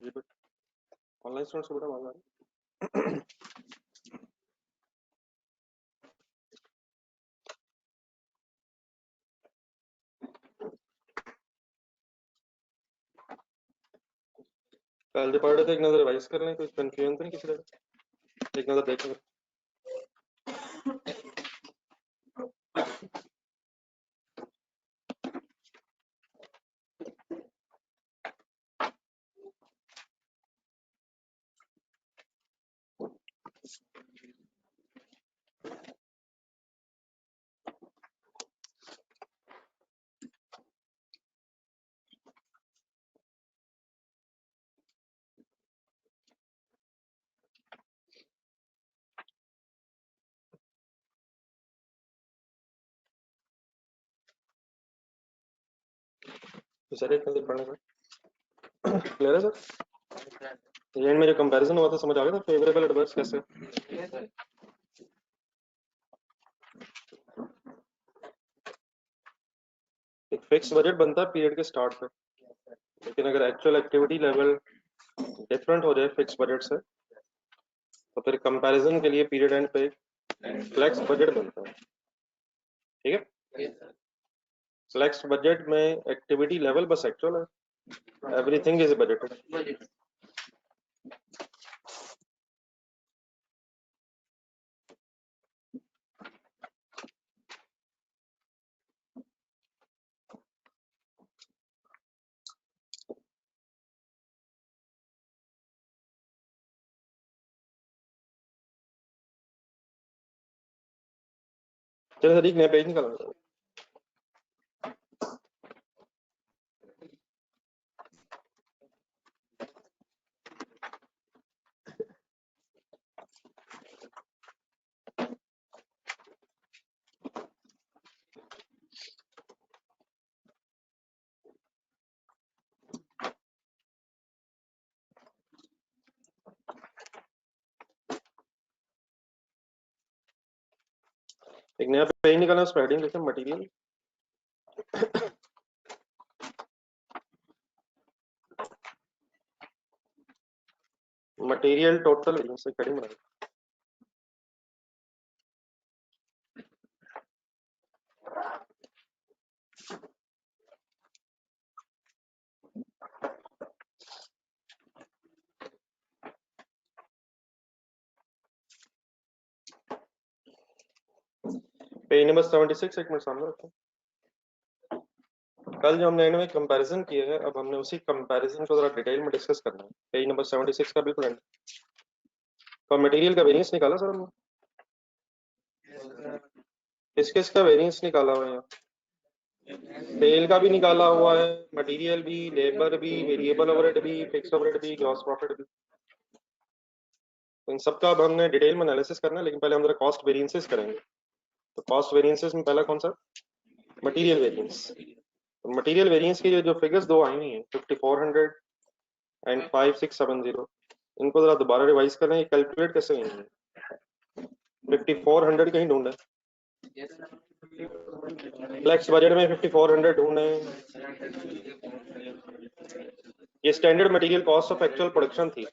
Online students को बड़ा मांगा है। कल जो पढ़ रहे थे एक नजर रिवाइज कर लें, कोई कंफ्यूजन तो नहीं किसी तरह, एक नजर देख लें। तो सर एक नजर पढ़ने का क्लियर है सर? एंड में जो कंपैरिजन हुआ था समझ आ गया था, फेवरेबल एडवर्स कैसे? एक फिक्स बजट बनता है पीरियड के स्टार्ट पे, लेकिन अगर एक्चुअल एक्टिविटी लेवल डिफरेंट हो जाए फिक्स बजट से, तो फिर कंपैरिजन के लिए पीरियड एंड पे फ्लेक्स बजट बनता है। ठीक है, फ्लेक्स बजट में एक्टिविटी लेवल बस एक्चुअल है, एवरीथिंग इज बजटेड। चलो सर एक नया पेज निकालो। एक नया पेज निकालना, उस पर हेडिंग लिखें मटेरियल। मटेरियल टोटल से हेडिंग बना। पेज नंबर 76 एक मिनट सामने रखें। कल जो हमने एंड में कंपैरिजन किया है, अब हमने उसी कंपैरिजन को जरा डिटेल में डिस्कस करना है। पेज नंबर 76 का बिल्कुल एंड। तो मटेरियल का वेरिएंस निकाला सर हमने, किस किस का वेरिएंस निकाला हुआ है? सेल का भी निकाला हुआ है, मटेरियल भी, लेबर भी, वेरिएबल ओवरहेड भी, फिक्स ओवरहेड भी, ग्रॉस प्रॉफिट भी। तो इन सबका अब हमने डिटेल में एनालिसिस करना है, लेकिन पहले हम जरा कॉस्ट वेरिएंसेस करेंगे। तो कॉस्ट वेरिएंसेस में पहला कौन सा? Material variance. तो मटेरियल वेरिएंस की जो फिगर्स दो आई हुई हैं 5400 एंड 5670, इनको जरा दोबारा रिवाइज करें। ये कैलकुलेट कैसे हुई है? 5400 कहीं ढूंढे, फ्लेक्स बजट में 5400 ढूंढे। ये standard material cost of actual production थी,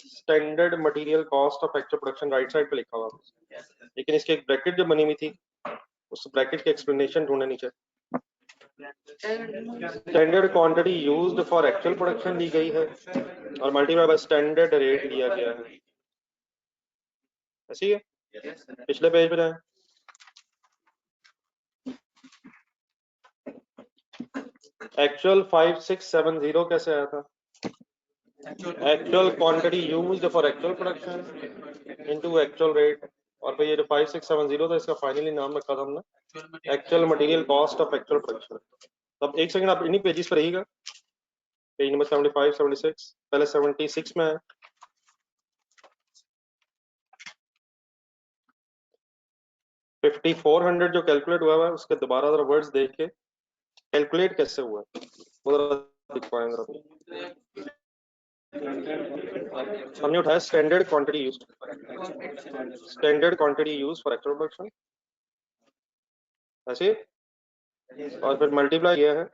standard material cost of actual production right side पे लिखा हुआ, लेकिन इसकी एक ब्रैकेट जो बनी हुई थी, उस ब्रैकेट की एक्सप्लेनेशन ढूंढने नीचे। Standard quantity used for actual production ली गई है और मल्टीप्लाई बाय स्टैंडर्ड रेट लिया गया है। ऐसी है, पिछले पेज पे जाएं। एक्चुअल 5670 कैसे आया था? Actual quantity used for actual production into actual rate, और फिर ये जो 5670 था इसका फाइनली नाम रखा था हमने actual material cost of actual production. अब एक सेकंड आप इन्हीं पेजेस पर रहिएगा, पेज नंबर 75 76, पहले 76 में है। $5400 जो कैलकुलेट हुआ है उसके दोबारा जरा वर्ड्स देख के कैलकुलेट कैसे हुआ है वो जरा दिखवाएं जरा। हमने उठाया standard quantity used, standard quantity used for actual production ऐसे, और फिर मल्टीप्लाई किया है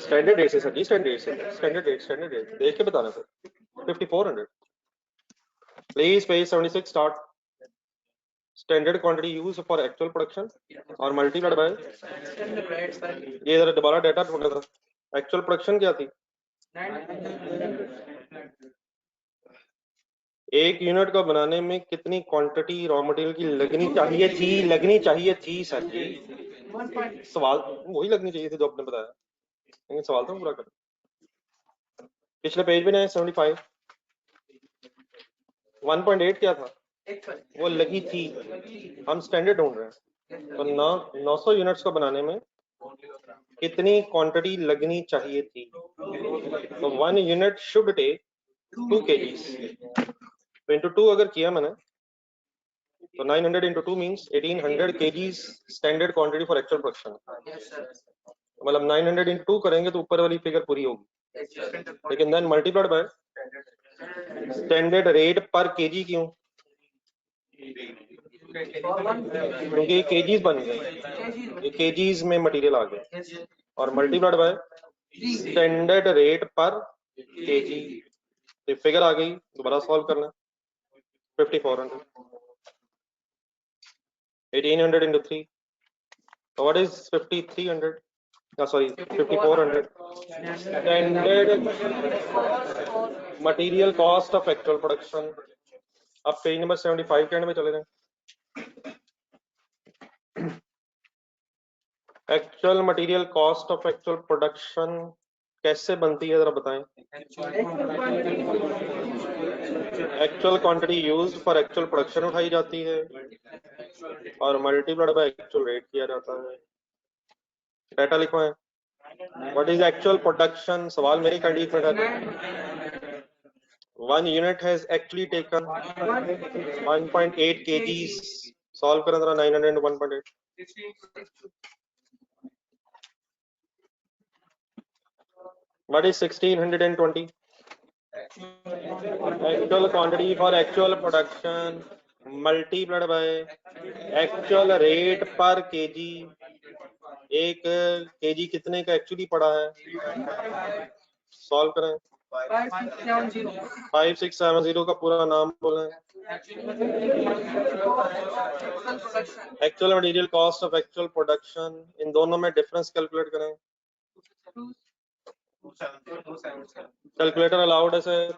स्टैंडर्ड रेट से सर जी, स्टैंडर्ड रेट देख के बताना sir. 5400 please page 76 start. Standard quantity use for actual production और मल्टीप्लाइड बाय, ये जरा दोबारा डाटा ढूंढना था। एक्चुअल प्रोडक्शन क्या थी? एक यूनिट को बनाने में कितनी क्वांटिटी रॉ मटेरियल की लगनी चाहिए थी सर जी। सवाल वही लगनी चाहिए थी जो आपने बताया, लेकिन सवाल तो पूरा कर। पिछले पेज में ना 75 1.8 क्या था? वो लगी थी, हम स्टैंडर्ड ढूंढ रहे हैं। तो 900 यूनिट्स को बनाने में कितनी क्वांटिटी लगनी चाहिए थी? तो 1 यूनिट शुड टेक 2 kgs, तो इंटू 2 अगर किया मैंने तो 900 into 2 means 1800 kgs standard quantity for actual production. मतलब 900 इंटू 2 करेंगे तो ऊपर वाली फिगर पूरी होगी, लेकिन then multiplied by standard rate per KG. क्यों? क्योंकि केजीज बन गए, केजीज में मटेरियल आ गया, और multiplied by standard rate per KG, तो फिगर आ गई। दोबारा सॉल्व करना। 5400 1800 into 3, so what is 5300? Sorry, 5400 standard material cost of actual production। अब पेज नंबर 75 के एंड में चले जाएं। Actual material cost of actual production कैसे बनती है जरा बताएं। Actual quantity used for actual production उठाई जाती है और मल्टीप्लाइड बाय एक्चुअल रेट किया जाता है। डाटा लिखो है। What is actual production? सवाल मेरी कंडीशन है। 1 unit has actually taken 1.8 kgs। Solve करें जरा 900 into 1.8। What is 1620? Actual quantity for actual production multiplied by actual rate per kg। एक केजी कितने का एक्चुअली पड़ा है? सॉल्व करें। 5670 का पूरा नाम बोलें। Actual material cost of actual production, इन दोनों में डिफरेंस कैलकुलेट करें। कैलकुलेटर अलाउड है sir.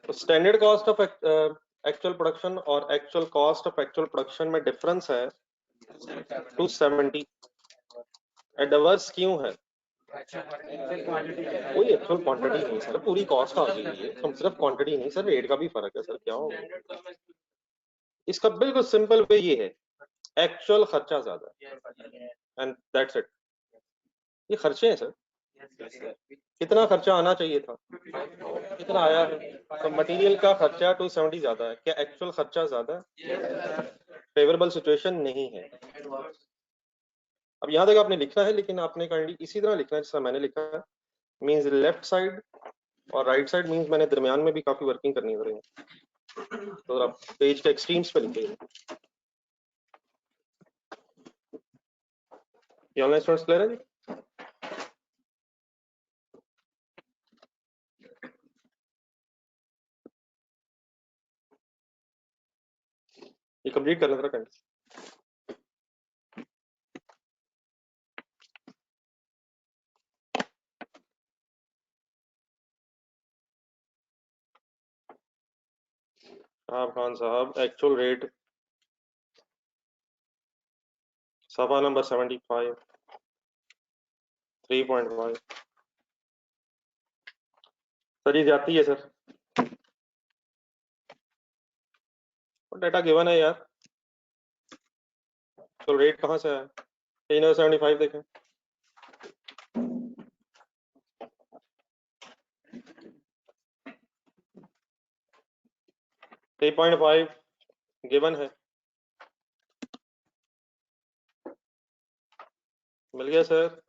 Standard cost of actual production और actual cost of actual production में डिफरेंस है 270। एडवर्स क्यों है? कोई एक्चुअल क्वांटिटी नहीं सर, पूरी कॉस्ट आ गई है। हम सिर्फ क्वांटिटी नहीं सर, रेट का भी फर्क है सर। क्या होगा? इसका बिल्कुल सिंपल वे ये है, एक्चुअल खर्चा ज्यादा एंड दैट्स इट। ये खर्चे हैं सर। कितना खर्चा आना चाहिए था, कितना आया है? तो मटेरियल का खर्चा 270 ज्यादा है। क्या एक्चुअल खर्चा ज्यादा है? फेवरेबल सिचुएशन नहीं है। अब यहाँ तक आपने लिखना है, लेकिन आपने काइंडली इसी तरह लिखना है जैसा मैंने लिखा है। मींस लेफ्ट साइड और राइट साइड मींस मैंने दरमियान में भी काफी वर्किंग करनी पड़ेगी। तो आप पेज के एक्सट्रीम्स पे लिखिए। ये ऑनलाइन स्टूडेंट्स क्लियर है जी? ये कंप्लीट कर लेना काइंडली। शाहब खान साहब, एक्चुअल रेट सफा नंबर 75 3.5। सर ये जाती है सर, और डाटा गिवन है यार। तो रेट कहाँ से आया? 375 देखें। थ्री पॉइंट फाइव गिवन है, मिल गया सर।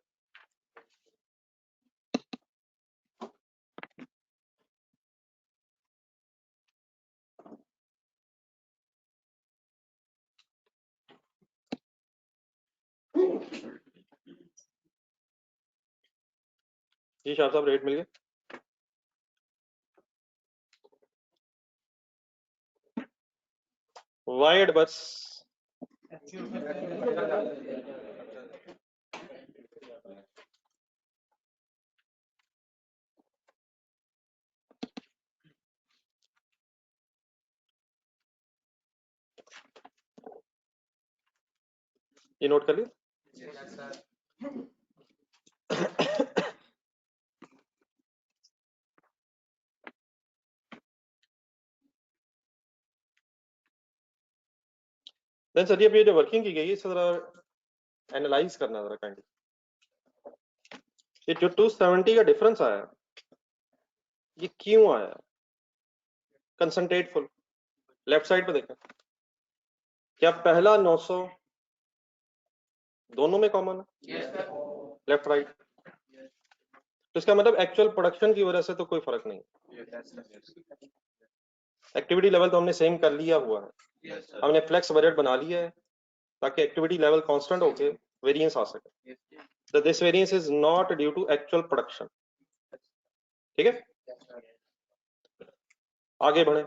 जी शाह साहब रेट मिल गए। वाइड बस ये नोट कर लिया। देन सर ये जो वर्किंग की गई है इसे जरा एनालाइज करना जरा काइंडली। ये जो 270 का डिफरेंस आया ये क्यों आया? कंसंट्रेट फुल लेफ्ट साइड पे देखें, क्या पहला 900 दोनों में कॉमन है? लेफ्ट राइट, तो इसका मतलब एक्चुअल प्रोडक्शन की वजह से तो कोई फर्क नहीं। एक्टिविटी लेवल तो हमने सेम कर लिया हुआ है, हमने फ्लेक्स बजट बना लिया है ताकि एक्टिविटी लेवल कांस्टेंट होके वेरिएंस आ सके। तो this variance is not due to actual production. ठीक है, आगे बढ़े।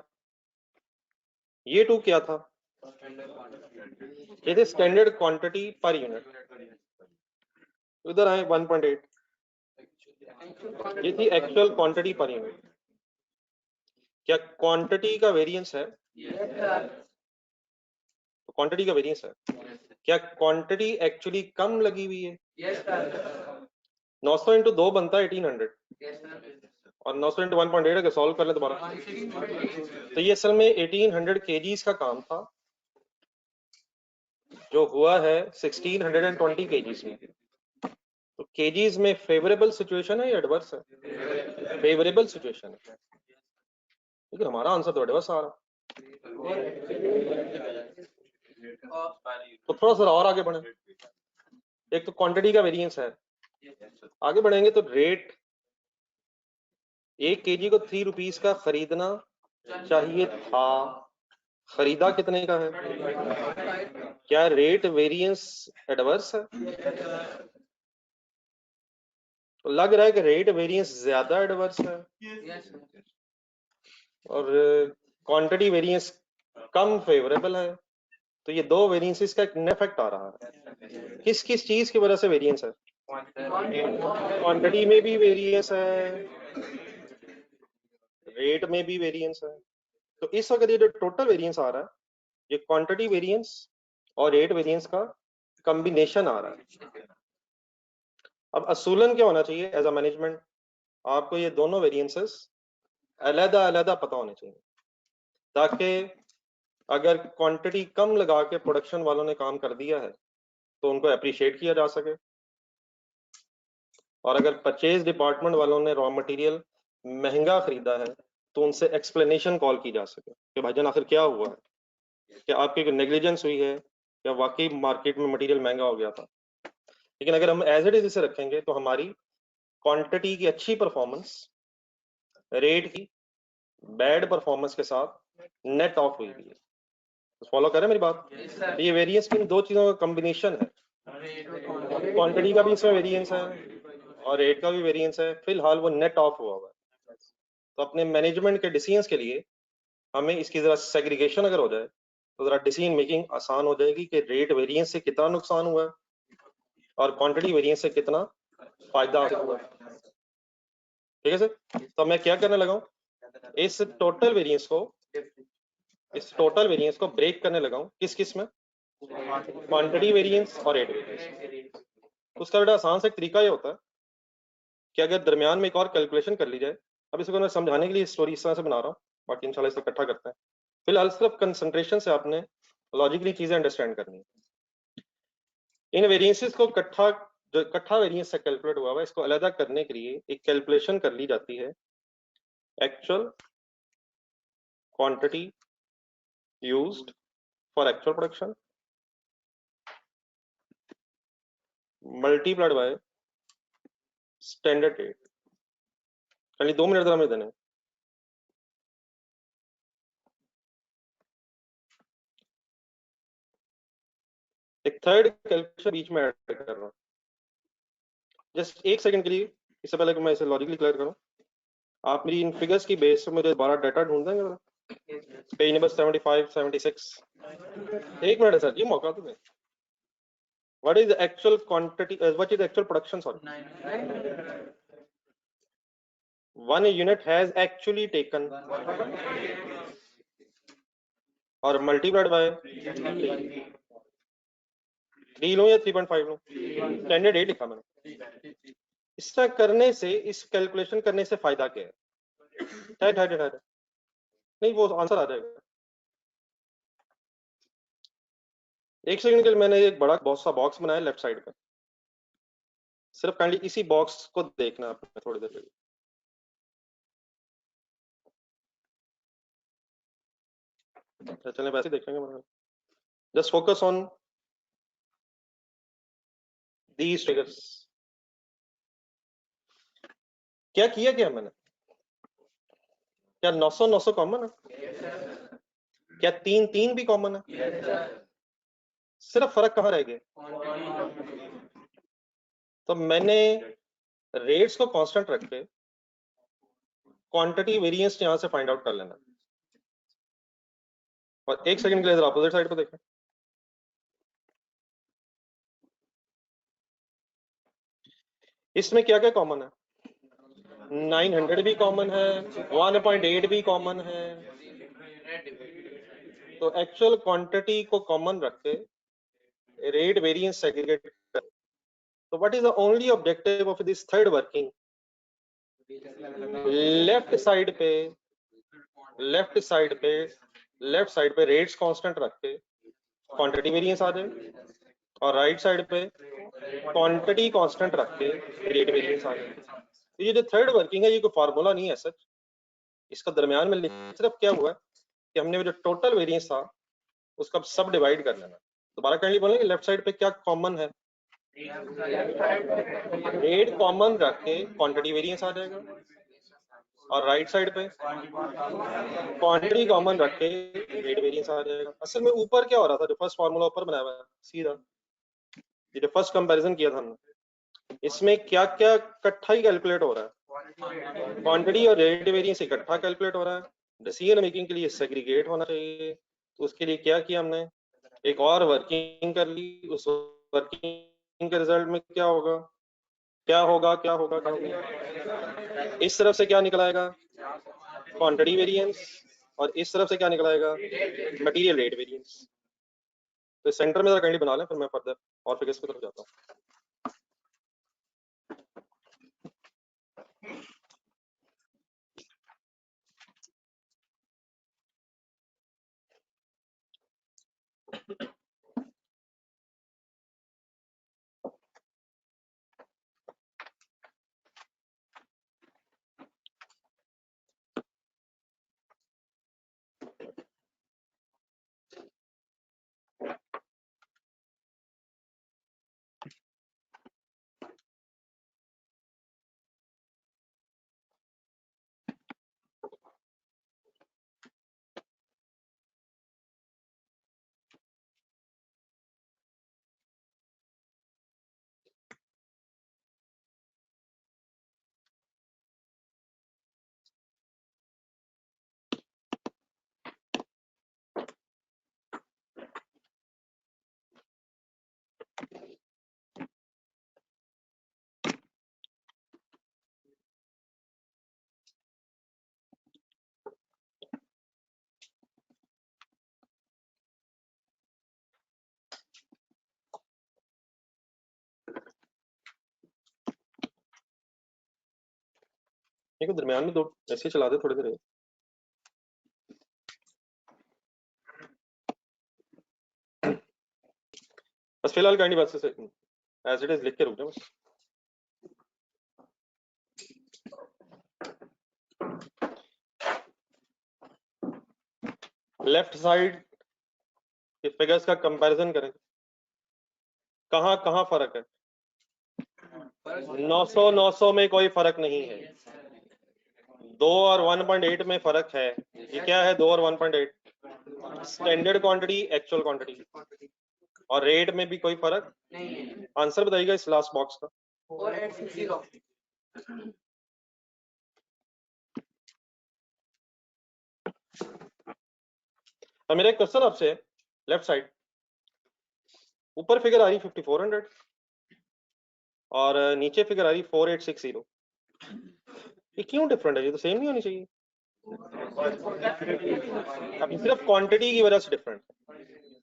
ये टू क्या था? ये थी स्टैंडर्ड क्वांटिटी पर यूनिट। इधर आए 1.8, ये थी एक्चुअल क्वांटिटी पर यूनिट। क्या क्वांटिटी का वेरिएंस है? तो क्वांटिटी का वेरिएंस है। क्या क्वांटिटी एक्चुअली कम लगी हुई है? 900 इंटू 2 बनता है 1800 और 900 इंटू 1.8 अगर सॉल्व कर ले दोबारा तो ये असल में 1800 केजीज का काम था जो हुआ है 1620 केजीज में। तो केजीज में फेवरेबल सिचुएशन है या एडवर्स है? फेवरेबल सिचुएशन है, लेकिन हमारा आंसर तो एडवर्स आ रहा। तो थोड़ा सा और आगे बढ़े। एक तो क्वांटिटी का वेरिएंस है, आगे बढ़ेंगे तो रेट 1 केजी को 3 रुपीस का खरीदना चाहिए था, खरीदा कितने का है? क्या रेट वेरिएंस एडवर्स है? तो लग रहा है कि रेट वेरिएंस ज्यादा एडवर्स है और क्वांटिटी वेरिएंस कम फेवरेबल है। तो ये दो वेरिएंसेस का एक इफेक्ट आ रहा है। किस किस चीज की वजह से वेरिएंस है? क्वांटिटी में भी वेरिएंस है, रेट में भी वेरिएंस है। तो इस वक्त ये जो टोटल वेरिएंस आ रहा है ये क्वांटिटी वेरिएंस और रेट वेरिएंस का कॉम्बिनेशन आ रहा है। अब असूलन क्या होना चाहिए एज अ मैनेजमेंट, आपको ये दोनों वेरिएंसेस अलग अलग पता होने चाहिए ताकि अगर क्वांटिटी कम लगा के प्रोडक्शन वालों ने काम कर दिया है तो उनको अप्रिशिएट किया जा सके, और अगर परचेज डिपार्टमेंट वालों ने रॉ मटेरियल महंगा खरीदा है तो उनसे एक्सप्लेनेशन कॉल की जा सके कि भाईजान आखिर क्या हुआ है, क्या आपकी कोई नेग्लिजेंस हुई है या वाकई मार्केट में मटेरियल महंगा हो गया था। लेकिन अगर हम एज इट इज इसे रखेंगे तो हमारी क्वांटिटी की अच्छी परफॉर्मेंस रेट की बैड परफॉर्मेंस के साथ नेट ऑफ हुई है। तो फॉलो करें मेरी बात? तो ये वेरिएंस की दो चीजों का कॉम्बिनेशन है, क्वांटिटी का भी इसमें वेरिएंस है और रेट का भी वेरिएंस है, फिलहाल वो नेट ऑफ हुआ हुआ है। तो अपने मैनेजमेंट के डिसीजंस के लिए हमें इसकी जरा सेग्रीगेशन अगर हो जाए तो जरा डिसीजन मेकिंग आसान हो जाएगी कि रेट वेरिएंस से कितना नुकसान हुआ है और क्वांटिटी वेरिएंस से कितना फायदा हुआ है। ठीक है सर, तो मैं क्या करने लगा हूँ, इस टोटल वेरिएंस को ब्रेक करने लगा हूँ किस किस में, क्वांटिटी वेरिएंस और रेट वेरिएंस। उसका बड़ा आसान सा एक तरीका ये होता है कि अगर दरमियान में एक और कैलकुलेशन कर ली जाए, अब इसको मैं समझाने के लिए स्टोरी इस तरह से बना रहा हूँ, बाकी इंशाल्लाह इसको इकट्ठा करते हैं। फिलहाल सिर्फ कंसंट्रेशन से आपने लॉजिकली चीजें अंडरस्टैंड करनी है। इन वेरिएंसेस को जो इकट्ठा वेरिएंस से कैलकुलेट हुआ है इसको अलग करने के लिए एक कैलकुलेशन कर ली जाती है actual quantity used for actual production multiplied by standard rate. खाली 2 मिनट जरा हमें देने। एक थर्ड कैलकुलेशन बीच में ऐड कर रहा हूँ, जस्ट एक सेकंड के लिए। इससे पहले कि मैं इसे लॉजिकली क्लियर करूँ, आप मेरी इन फिगर्स की बेस पे मुझे 12 डाटा ढूंढ देंगे जरा? Page number 75, 76। एक मिनट है सर, ये मौका तो दें। What is the actual quantity? What is the actual production? Sorry, 1 unit has actually taken और multiplied by 3 लो या 3.5 लो? स्टैंडर्ड 8 लिखा मैंने। इसका करने से, इस कैलकुलेशन करने से फायदा क्या है? ठहर नहीं, वो आंसर आ जाएगा। एक सेकंड के लिए मैंने एक बड़ा बहुत सा बॉक्स बनाया लेफ्ट साइड पे, सिर्फ काइंडली इसी बॉक्स को देखना आपने थोड़ी देर के लिए। चलें वैसे देखेंगे, just focus on these figures. क्या किया क्या मैंने? क्या 900 900 कॉमन है? क्या 3 3 भी कॉमन है? सिर्फ फर्क कहाँ रह गया? तो मैंने रेट्स को कांस्टेंट रख के क्वांटिटी वेरिएंस यहां से फाइंड आउट कर लेना। और एक सेकंड के लिए अपोजिट साइड पे देखें, इसमें क्या क्या कॉमन है? 900 भी कॉमन है, 1.8 भी कॉमन है। तो एक्चुअल क्वांटिटी को कॉमन रख के रेट वेरिएंस सेग्रीगेट कर। तो what is the only objective of this third working? Left side पे रेट्स कांस्टेंट रख के क्वांटिटी वेरिएंस आ जाए, और राइट साइड पे क्वांटिटी कांस्टेंट रख के रेट वेरिएंस आ जाए। तो ये जो थर्ड वर्किंग है, ये कोई फार्मूला नहीं है सच, इसका दरमियान में सिर्फ क्या हुआ कि हमने जो टोटल वेरिएंस था उसका सब डिवाइड कर लेना। दोबारा काइंडली बोलेंगे, लेफ्ट साइड पे क्या कॉमन है? रेट कॉमन रख के क्वांटिटी वेरिएंस आ जाएगा, और राइट साइड पे क्वांटिटी कॉमन रख के रेट वेरिएंस आ जाएगा। असल में ऊपर क्या हो रहा था, जो फर्स्ट फार्मूला ऊपर बनाया हुआ है सीधा, ये जो फर्स्ट कंपैरिजन किया था हमने, इसमें क्या क्या इकट्ठा ही कैलकुलेट हो रहा है? क्वांटिटी और रेट वेरिएंस इकट्ठा कैलकुलेट हो रहा है। डिसीजन मेकिंग के लिए सेग्रीगेट होना चाहिए, तो उसके लिए क्या किया हमने, एक और वर्किंग कर ली। उस वर्किंग के रिजल्ट में क्या होगा, क्या होगा, क्या होगा, क्या होगा? इस तरफ से क्या निकल आएगा? Quantity variance. और इस तरफ से क्या निकल आएगा? Material rate variance. तो सेंटर में जरा काइंडली बना लें, फिर मैं फर्दर और फिगर्स की तरफ जाता हूँ। देखो दरमियान में दो ऐसे चला दे थोड़ी देर। बस फिलहाल काइंडली बस से एज इट इज लिख के रुक जाओ बस। लेफ्ट साइड के फिगर्स का कंपैरिजन करें, कहाँ कहाँ फर्क है? 900 900 में कोई फर्क नहीं है, 2 और 1.8 में फर्क है। ये क्या है 2 और 1.8? Standard quantity, actual quantity. और रेट में भी कोई फर्क नहीं है। आंसर बताइएगा इस लास्ट बॉक्स का। 4860। अब मेरा एक क्वेश्चन आपसे है, लेफ्ट साइड ऊपर फिगर आ रही 5400 और नीचे फिगर आ रही 4860। ये क्यों डिफरेंट है? ये तो सेम नहीं होनी चाहिए। अब सिर्फ क्वांटिटी की वजह से डिफरेंट है।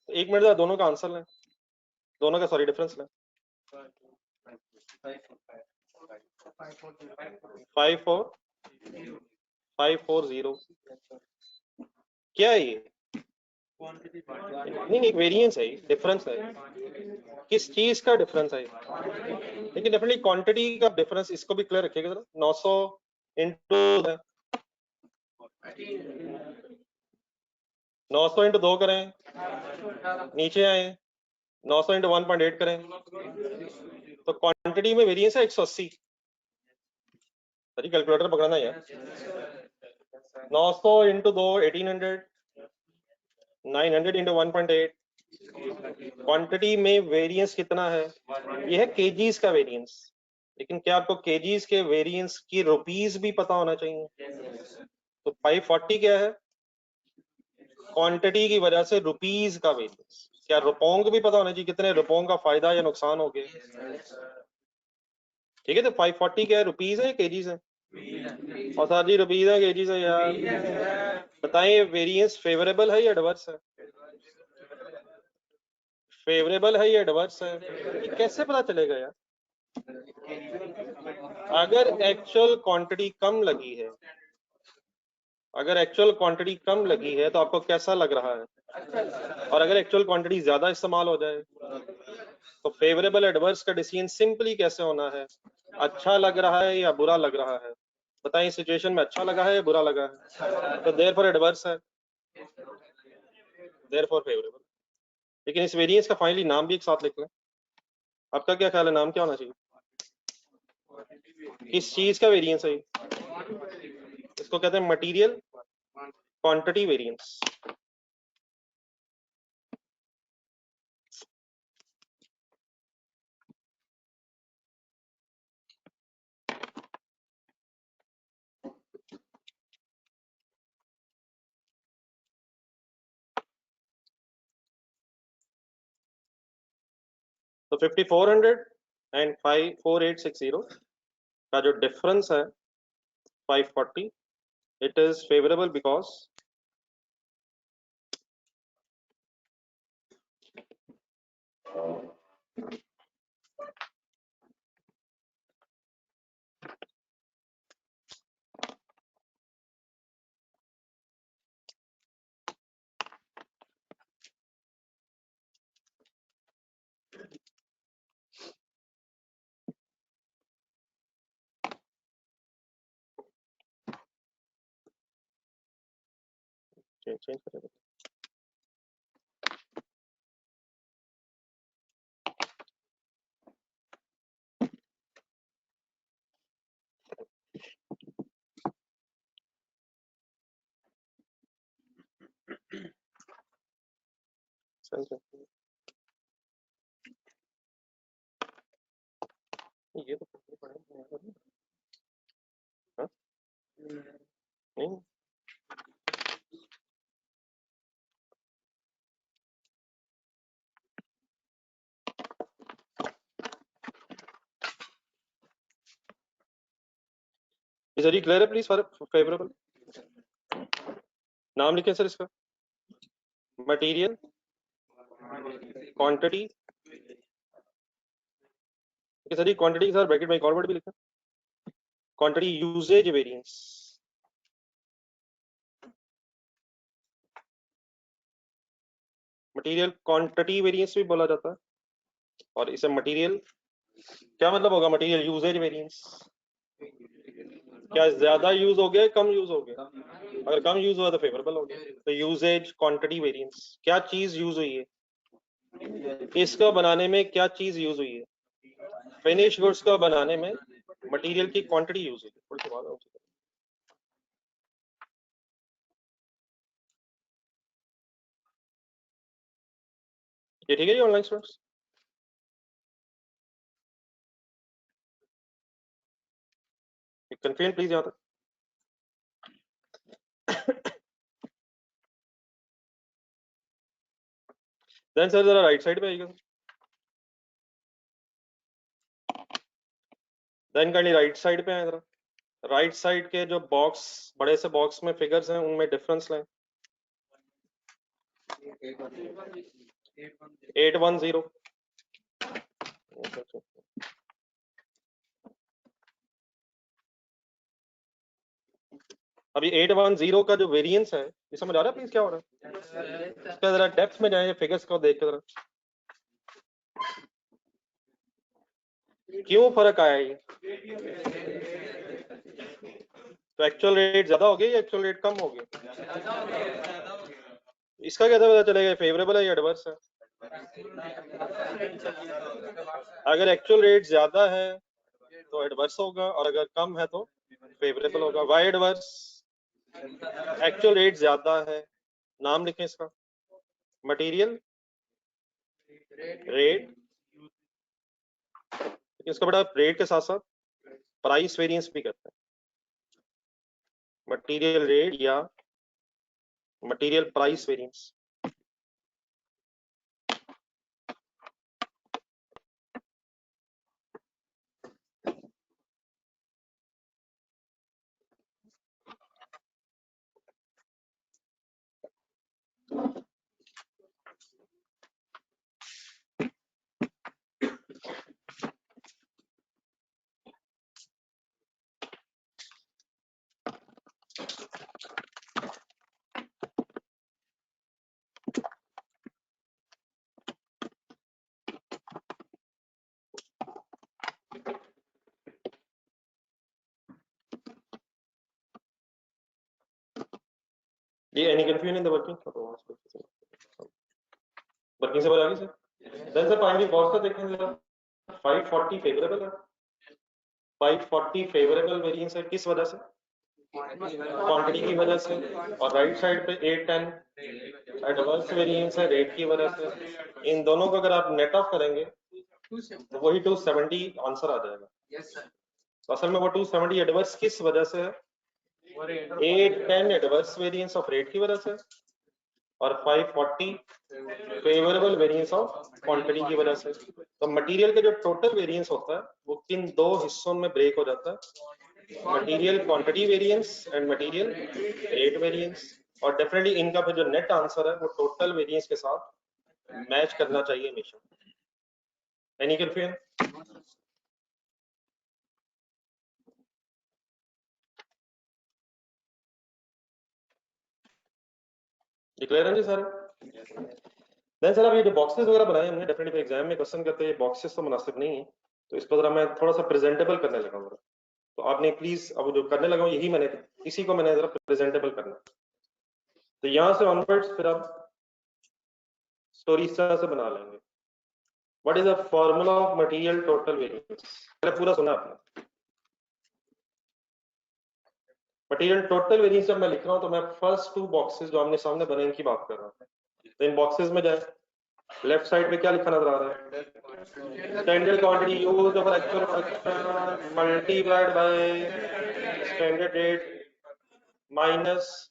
एक मिनट दोनों का आंसर लें, दोनों का सॉरी डिफरेंस लें। 54540 क्या है ये? नहीं, एक वेरिएंस है, डिफरेंस है। किस चीज का डिफरेंस है? लेकिन डेफिनेटली क्वांटिटी का डिफरेंस, इसको भी क्लियर रखिएगा जरा। 900 इंटू 900 इंटू 2 करें, नीचे आए 900 इंटू 1.8 करें, तो क्वांटिटी में वेरिएंस है 180। सही कैलकुलेटर पकड़ना यार। 900 इंटू 2 1800, 900 इंटू 1.8, क्वांटिटी में वेरिएंस कितना है? ये है केजीज का वेरिएंस। लेकिन क्या आपको केजीज के वेरिएंस की रुपीस भी पता होना चाहिए? तो 540 क्या है? क्वांटिटी की वजह से रुपीस का वेरिएंस। क्या रुपयों भी पता होना चाहिए कितने रुपयों का फायदा या नुकसान हो गया? ठीक है, तो 540 क्या है? रुपीस है, केजीज है? और सर जी रुपीस है, केजीज है यार? बताइए वेरिएंस फेवरेबल है या एडवर्स है? फेवरेबल है या एडवर्स है? ये कैसे पता चलेगा यार? अगर एक्चुअल क्वांटिटी कम लगी है, अगर एक्चुअल क्वांटिटी कम लगी है तो आपको कैसा लग रहा है? और अगर एक्चुअल क्वांटिटी ज्यादा इस्तेमाल हो जाए तो फेवरेबल एडवर्स का डिसीजन सिंपली कैसे होना है? अच्छा लग रहा है या बुरा लग रहा है? बताइए सिचुएशन में अच्छा लगा है या बुरा लगा है? तो देयरफॉर एडवर्स है, देयरफॉर फेवरेबल। लेकिन इस वेरिएंस का फाइनली नाम भी एक साथ लिख लें। आपका क्या ख्याल है, नाम क्या होना चाहिए? किस चीज का वेरिएंस है? इसको कहते हैं मटेरियल क्वांटिटी वेरिएंस। तो 5400 एंड 54860 का जो डिफरेंस है 540, it is favorable because change करेगा। ये तो पड़ेगा। हाँ? नहीं, सर ये क्लियर है प्लीज फॉर फेवरेबल? नाम लिखें सर इसका। Material quantity. सर ये क्वांटिटी के साथ ब्रैकेट में एक और वर्ड भी लिखा, quantity usage variance. Material quantity variance भी बोला जाता है, और इसे मटेरियल क्या मतलब होगा? Material usage variance. क्या ज्यादा यूज हो गया, कम यूज हो गया? अगर कम यूज हुआ तो फेवरेबल हो गया। तो यूजेज क्वांटिटी वेरिएंस, क्या चीज यूज हुई है, इसका बनाने में क्या चीज यूज हुई है? फिनिश गुड्स का बनाने में मटेरियल की क्वांटिटी यूज हुई है। ये ठीक है जी ऑनलाइन स्टूडेंट्स? कंफ्यूजन प्लीज यहाँ तक। देन सर जरा राइट साइड पे आइएगा। देन काइंडली राइट साइड पे आए जरा। राइट साइड के जो बॉक्स, बड़े से बॉक्स में फिगर्स हैं उनमें डिफरेंस लें। 810। अभी 810 का जो वेरिएंस है, ये समझ आ रहा है प्लीज क्या हो रहा है? इसका जरा डेप्थ में जाए, फिगर्स को देख के जरा क्यों फर्क आया ये? तो एक्चुअल रेट ज्यादा हो गया या एक्चुअल रेट कम हो गया? इसका कैसे पता चलेगा फेवरेबल है या एडवर्स है? अगर एक्चुअल रेट ज्यादा है तो एडवर्स होगा और अगर कम है तो फेवरेबल होगा। Y adverse? एक्चुअल रेट ज्यादा है, नाम लिखें इसका, मटेरियल रेट। इसका बड़ा रेट के साथ साथ प्राइस वेरिएंस भी करते हैं, मटेरियल रेट या मटेरियल प्राइस वेरिएंस। ये any confusion in the working? Working से बात आ गई sir? Then sir finally cost का देखें जरा। 540 फेवरेबल है, 540 फेवरेबल वेरिएंस है, किस वजह से? क्वांटिटी की वजह से। और राइट साइड पे 810 एडवांस वेरिएंस है रेट की वजह से। इन दोनों को अगर आप नेट ऑफ करेंगे तो वही 270 आंसर आ जाएगा। तो असल में वो 270 एडवर्स किस वजह से है? 810 एडवर्स वेरिएंस ऑफ रेट की वजह से और 540 फेवरेबल वेरिएंस ऑफ क्वांटिटी की वजह से। तो मटेरियल का जो टोटल वेरिएंस होता है वो किन दो हिस्सों में ब्रेक हो जाता है? Material quantity variance and material rate variance. और डेफिनेटली इनका फिर जो नेट आंसर है वो टोटल वेरिएंस के साथ मैच करना चाहिए हमेशा। Any confusion? क्लियर है जी सारे? देन सर अब ये जो बॉक्सेस वगैरह बनाए हमने, डेफिनेटली एग्जाम में क्वेश्चन करते हैं बॉक्सेस तो मुनासिब नहीं है, तो इस पर जरा मैं थोड़ा सा प्रेजेंटेबल करने लगा हूँ। तो आपने प्लीज अब जो करने लगा हूँ यही मैंने इसी को मैंने जरा प्रेजेंटेबल करना। तो यहाँ से ऑनवर्ड्स फिर आप स्टोरी इस तरह से बना लेंगे। What is the formula of material total variance? पहले पूरा सुना आपने। मटेरियल टोटल वेरिएंस जब मैं लिख रहा हूँ तो मैं फर्स्ट टू बॉक्सेस जो आमने सामने बने इनकी बात कर रहा हूँ। तो इन बॉक्सेस में जाए, लेफ्ट साइड पे क्या लिखा नजर आ रहा है? Standard quantity used for actual production multiplied by standard rate minus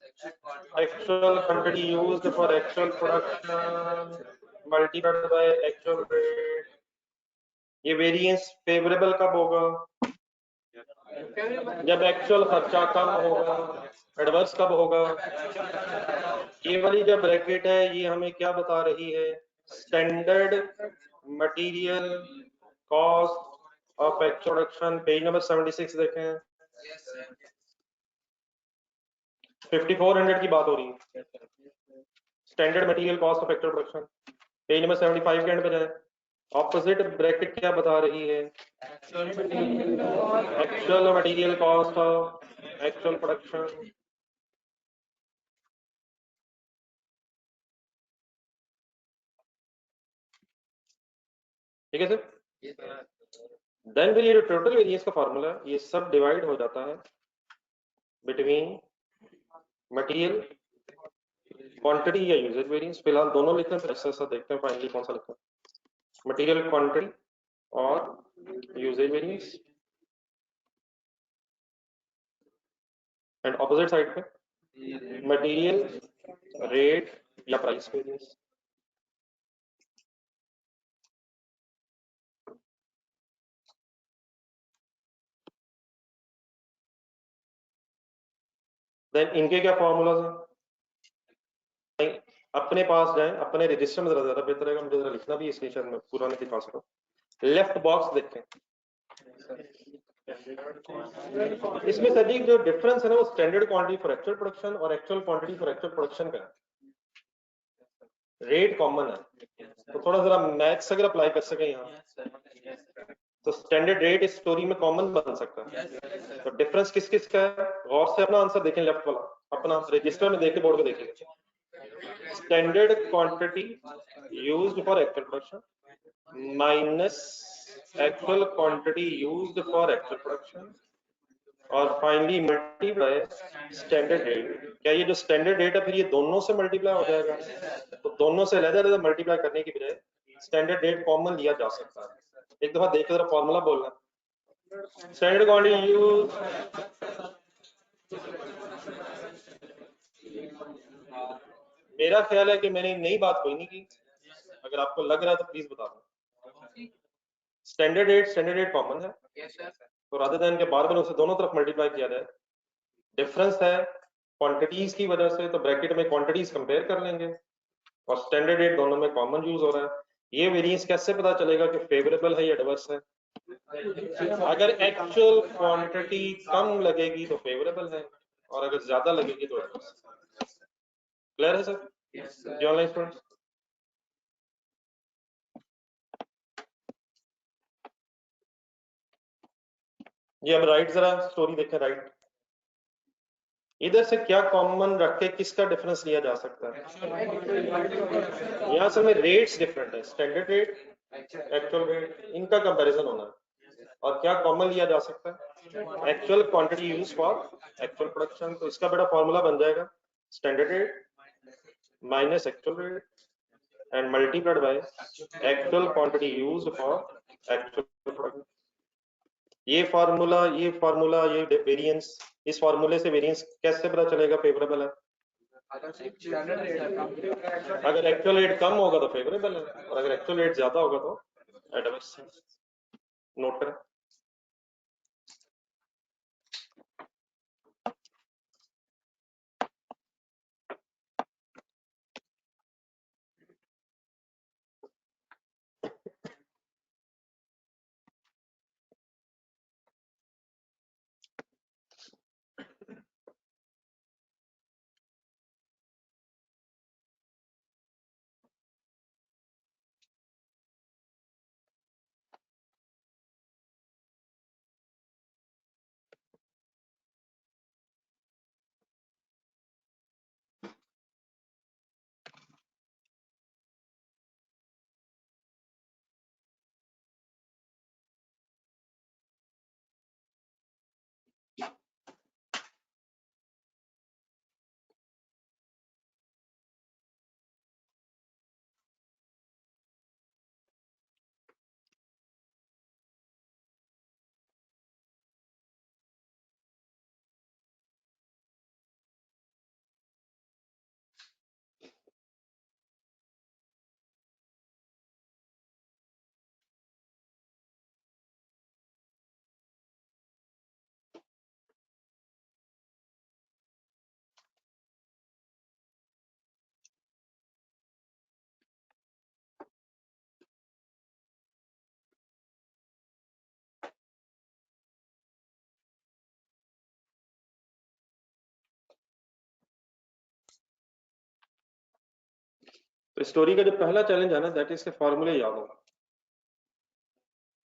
actual quantity used for actual production multiplied by actual rate. ये वेरिएंस फेवरेबल कब होगा? जब एक्चुअल खर्चा कम होगा। एडवर्स कब होगा? ये वाली जो ब्रैकेट है ये हमें क्या बता रही है? Standard material cost of actual production. Page number 76 देखें, 5400 की बात हो रही है। Standard material cost of actual production, page number 75 के एंड पे जाए। ऑपोजिट ब्रैकेट क्या बता रही है? Actual material cost of actual production. ठीक है सर? देन फिर ये जो टोटल वेरिएंस का फार्मूला है ये सब डिवाइड हो जाता है बिटवीन मटेरियल क्वांटिटी या यूजेज वेरिएंस, फिलहाल दोनों लिखते हैं, फिर ऐसा ऐसा देखते हैं फाइनली कौन सा लिखते हैं। मटेरियल क्वांटिटी और usage variance, and opposite side पे मटेरियल रेट या प्राइस वेरिएंस। देन इनके क्या फॉर्मूलाज हैं, अपने पास जाएं, अपने रजिस्टर में ज्यादा बेहतर है, मुझे जरा लिखना भी इसलिए शायद मैं पूरा नहीं दिखा सकता। लेफ्ट बॉक्स देखें, इसमें सर जी जो डिफरेंस है ना वो standard quantity for actual production और actual quantity for actual production का रेट कॉमन है, तो थोड़ा जरा मैथ्स अगर अप्लाई कर सके यहाँ तो स्टैंडर्ड रेट इस स्टोरी में कॉमन बन सकता है। तो डिफरेंस किस किस का है, गौर से अपना आंसर देखें, लेफ्ट वाला अपना रजिस्टर में देखे, बोर्ड पे देखेंगे। Standard quantity used for actual production minus actual quantity used for actual production और फाइनली मल्टीप्लाई स्टैंडर्ड रेट। क्या ये जो स्टैंडर्ड रेट है फिर ये दोनों से मल्टीप्लाई हो जाएगा? तो दोनों से अलग-अलग मल्टीप्लाई करने की बजाय स्टैंडर्ड रेट कॉमन लिया जा सकता है। एक दफा देख के जरा फॉर्मूला बोलना। स्टैंडर्ड क्वांटिटी यूज, मेरा ख्याल है कि मैंने नई बात कोई नहीं की, अगर आपको लग रहा है तो प्लीज बता दो। स्टैंडर्ड रेट कॉमन है, तो रादर देन के बार बार उसे दोनों तरफ मल्टीप्लाई किया जाए। डिफरेंस है क्वांटिटीज की वजह से, तो ब्रैकेट में क्वांटिटीज कंपेयर कर लेंगे और स्टैंडर्ड रेट दोनों में कॉमन यूज हो रहा है। ये वेरिएंस कैसे पता चलेगा कि फेवरेबल है या एडवर्स है? अगर एक्चुअल क्वांटिटी कम लगेगी तो फेवरेबल है और अगर ज्यादा लगेगी तो एडवर्स। क्लियर है सर? जी ऑनलाइन स्टूडेंट्स, ये अब राइट जरा स्टोरी देखें। राइट इधर से क्या कॉमन रख के किसका डिफरेंस लिया जा सकता है? यहाँ असल में रेट्स डिफरेंट है, स्टैंडर्ड रेट एक्चुअल रेट, इनका कंपैरिजन होना है और क्या कॉमन लिया जा सकता है? Actual quantity use for actual production, तो इसका बेटा फॉर्मूला बन जाएगा standard rate minus actual rate and multiplied by actual quantity used for actual production. ये फार्मूला ये वेरिएंस, इस फार्मूले से वेरिएंस कैसे पता चलेगा फेवरेबल है? अगर एक्चुअल रेट कम होगा तो फेवरेबल है और अगर एक्चुअल रेट ज्यादा होगा तो एडवर्स है। नोट करें। तो स्टोरी का जो पहला चैलेंज है ना, दैट इज के फार्मूले याद हो।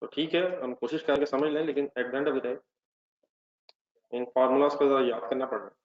तो ठीक है, हम कोशिश करके समझ लें, लेकिन at the end of the day in formulas को जरा याद करना पड़ रहा है।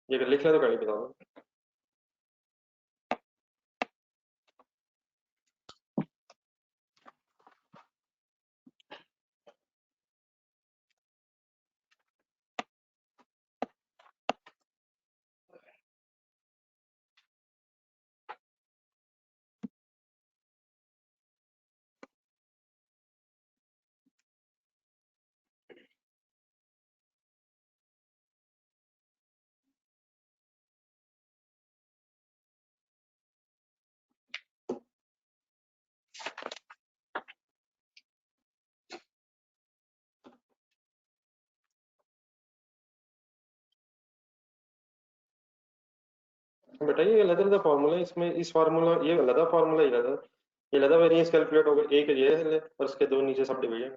ये अगर लिख लिया तो गाड़ी बता दो। बेटा ये गलत है फॉर्मूला, इसमें इस फार्मूला ये गलत है, फार्मूला ये गलत है, ये गलत वेरिएंस कैलकुलेट होगा। एक ये है और उसके दो नीचे सब डिवीजन।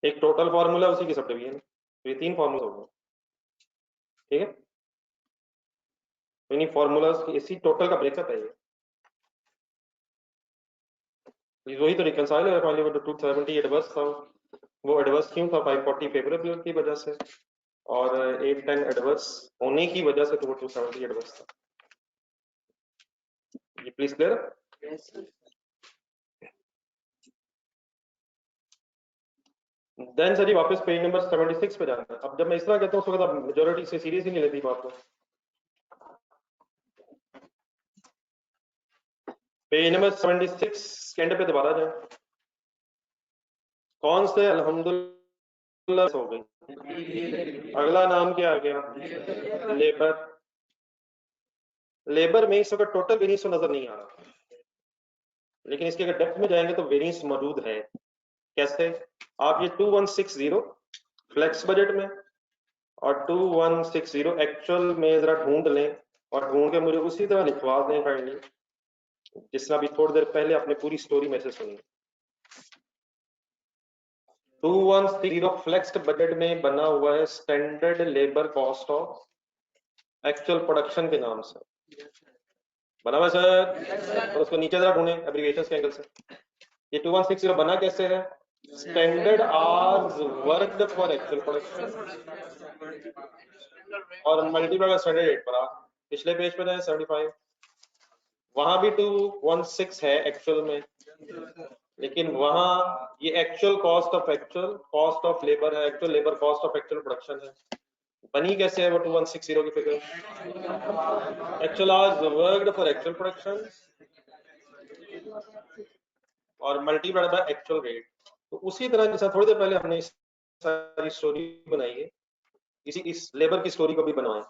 एक टोटल फार्मूला उसी की सब डिवीजन, ये तीन फार्मूला हो गए। ठीक है, इन्हीं फार्मूलाज की इसी टोटल का ब्रेकअप है ये वही तो रिकंसाइल है फाइनली। वो 270 एडवर्स था, वो एडवर्स क्यों था? 540 फेवरेबल की वजह से और 810 एडवर्स होने की वजह से, तो वो 270 एडवर्स था। ये प्लीज क्लियर। देन सर जी वापस पेज नंबर 76 पे जाना है। अब जब मैं इस तरह कहता हूँ उस वक्त आप मेजोरिटी से सीरियस ही नहीं लेती बात को। पेज नंबर 76 के एंड पे दोबारा जाए। कौन से अल्हम्दुलिल्लाह हो गई, अगला नाम क्या आ गया? लेबर। लेबर में इस वक्त टोटल वेरिएंस तो नजर नहीं आ रहा, लेकिन इसके अगर डेप्थ में जाएंगे तो वेरिएंस मौजूद है। कैसे? आप ये 2160 फ्लेक्स बजट में और 2160 एक्चुअल में जरा ढूंढ लें और ढूंढ के मुझे उसी तरह लिखवा दें काइंडली, जिस तरह अभी थोड़ी देर पहले अपने पूरी स्टोरी में से सुनी। 2160 फ्लेक्स्ड बजट में बना हुआ है standard labour cost of actual production के नाम से बना हुआ सर। और उसको नीचे जरा ढूंढें एब्रिविएशंस के एंगल से। ये 2160 बना कैसे है? Standard hours worked for actual production और मल्टीप्लाई बाय स्टैंडर्ड रेट पर आ। पिछले पेज पर है 75, वहां भी 216 है एक्चुअल में, लेकिन वहां ये actual cost of actual cost of labour है, actual labour cost of actual production है। बनी कैसे है वो 2160 की figure? Actual hours worked for actual production और मल्टीप्लाइड बाय एक्चुअल रेट। तो उसी तरह जैसा थोड़ी देर पहले हमने इस सारी स्टोरी बनाई है, इसी इस लेबर की स्टोरी को भी बनवाएं।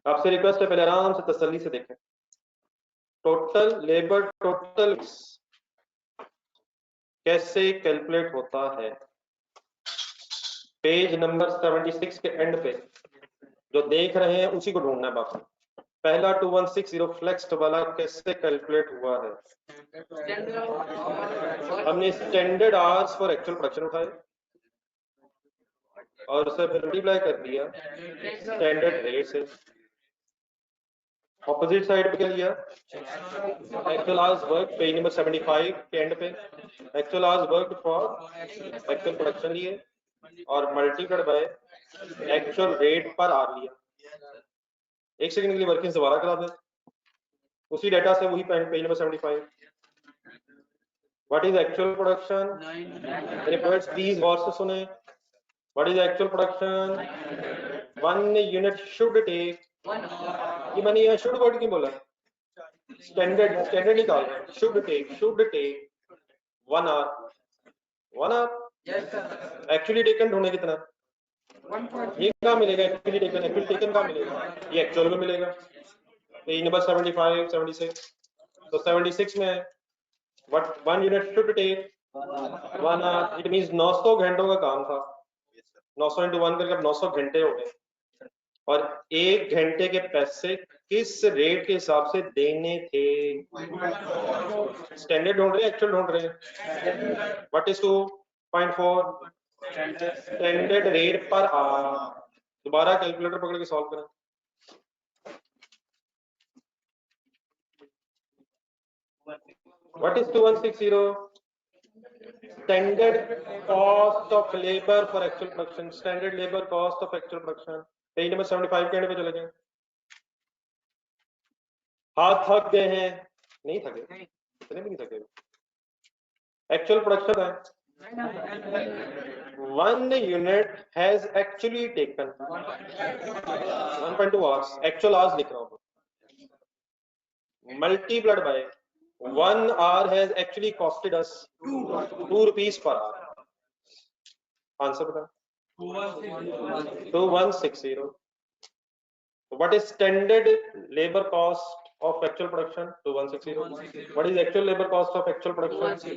आपसे रिक्वेस्ट है पहले आराम से तसल्ली से देखें। टोटल लेबर टोटल कैसे कैलकुलेट होता है? पेज नंबर 76 के एंड पे जो देख रहे हैं उसी को ढूंढना है बाकी। पहला 2160 फ्लेक्स्ड वाला कैसे कैलकुलेट हुआ है? हमने standard hours for actual production उठाए और उसे फिर मल्टीप्लाई कर दिया स्टैंडर्ड रेट से। ऑपोजिट साइड पे क्या लिया? Actual hours work, page number 75 के एंड पे actual hours work for actual production लिए और मल्टीप्लाइड बाय एक्चुअल रेट पर आर लिया। एक सेकंड के लिए वर्किंग दोबारा करा दें उसी डाटा से, वही page number 75। What is actual production? मेरे फ्रेंड्स प्लीज गौर से सुने। What is actual production? 1 unit should take, ये मैंने यहाँ शुड वर्ड क्यों बोला? स्टैंडर्ड स्टैंडर्ड निकाल रहे हैं। Should take 1 hour 1 hour. Actually taken ढूंढे कितना? ये कहाँ मिलेगा? एक्चुअली टेकन कहाँ मिलेगा? ये एक्चुअल में मिलेगा पेज नंबर 75 76। तो 76 में what 1 unit should take 1 hour, it means 900 घंटों का काम था। 900 इंटू 1 करके अब 900 घंटे हो गए और 1 घंटे के पैसे किस रेट के हिसाब से देने थे? स्टैंडर्ड ढूंढ रहे हैं, एक्चुअल ढूंढ रहे हैं। What is 2.4 standard rate per hour. दोबारा कैलकुलेटर पकड़ के सॉल्व करें। What is 2160 standard cost of labour for actual production, standard labour cost of actual production, page number 75 के एंड पे चले जाएं। हाथ थक गए हैं? नहीं थके, इतने भी नहीं थके। एक्चुअल प्रोडक्शन है 1 unit has actually taken 1.2 hours, actual hours लिख रहा हूँ, multiplied by 1 hour has actually costed us 2 rupees per hour. Answer बता। 2160. What is standard labor cost of actual production? 2160. What is actual labor cost of actual production?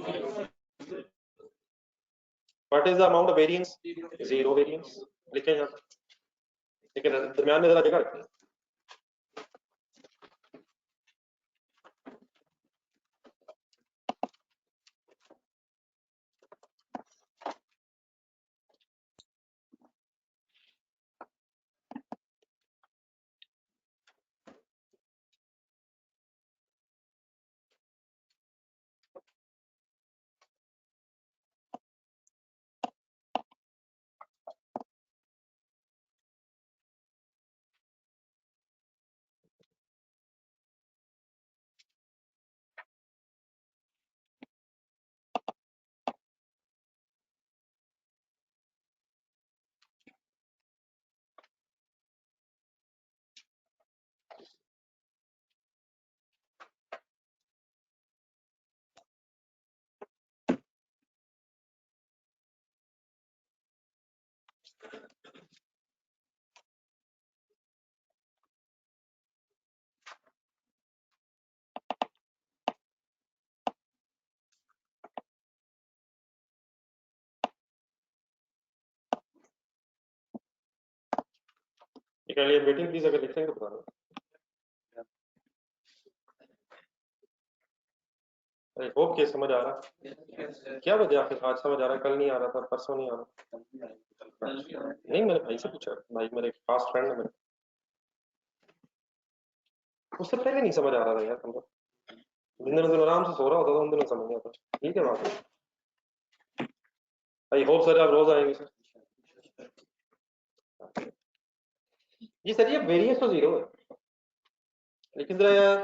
What is the amount of variance? Zero variance. लिखें यहाँ पर, लेकिन दरम्यान में जरा जगह रखें। निकालिए वेटिंग प्लीज, अगर लिख लेंगे तो बता दो। आई होप कि समझ आ रहा। क्या वजह आखिर आज समझ आ रहा, कल नहीं आ रहा था, परसों नहीं आ रहा? नहीं, मैंने भाई से पूछा, भाई मेरे फास्ट फ्रेंड है मेरे, उससे पहले नहीं समझ आ रहा था यार तुमको। जिन दिनों आराम से सो रहा होता था उन दिनों समझ नहीं आता। ठीक है बात है। आई होप सर आप रोज आएंगे सर। जी सर ये वेरिएंस तो जीरो है, लेकिन जरा यार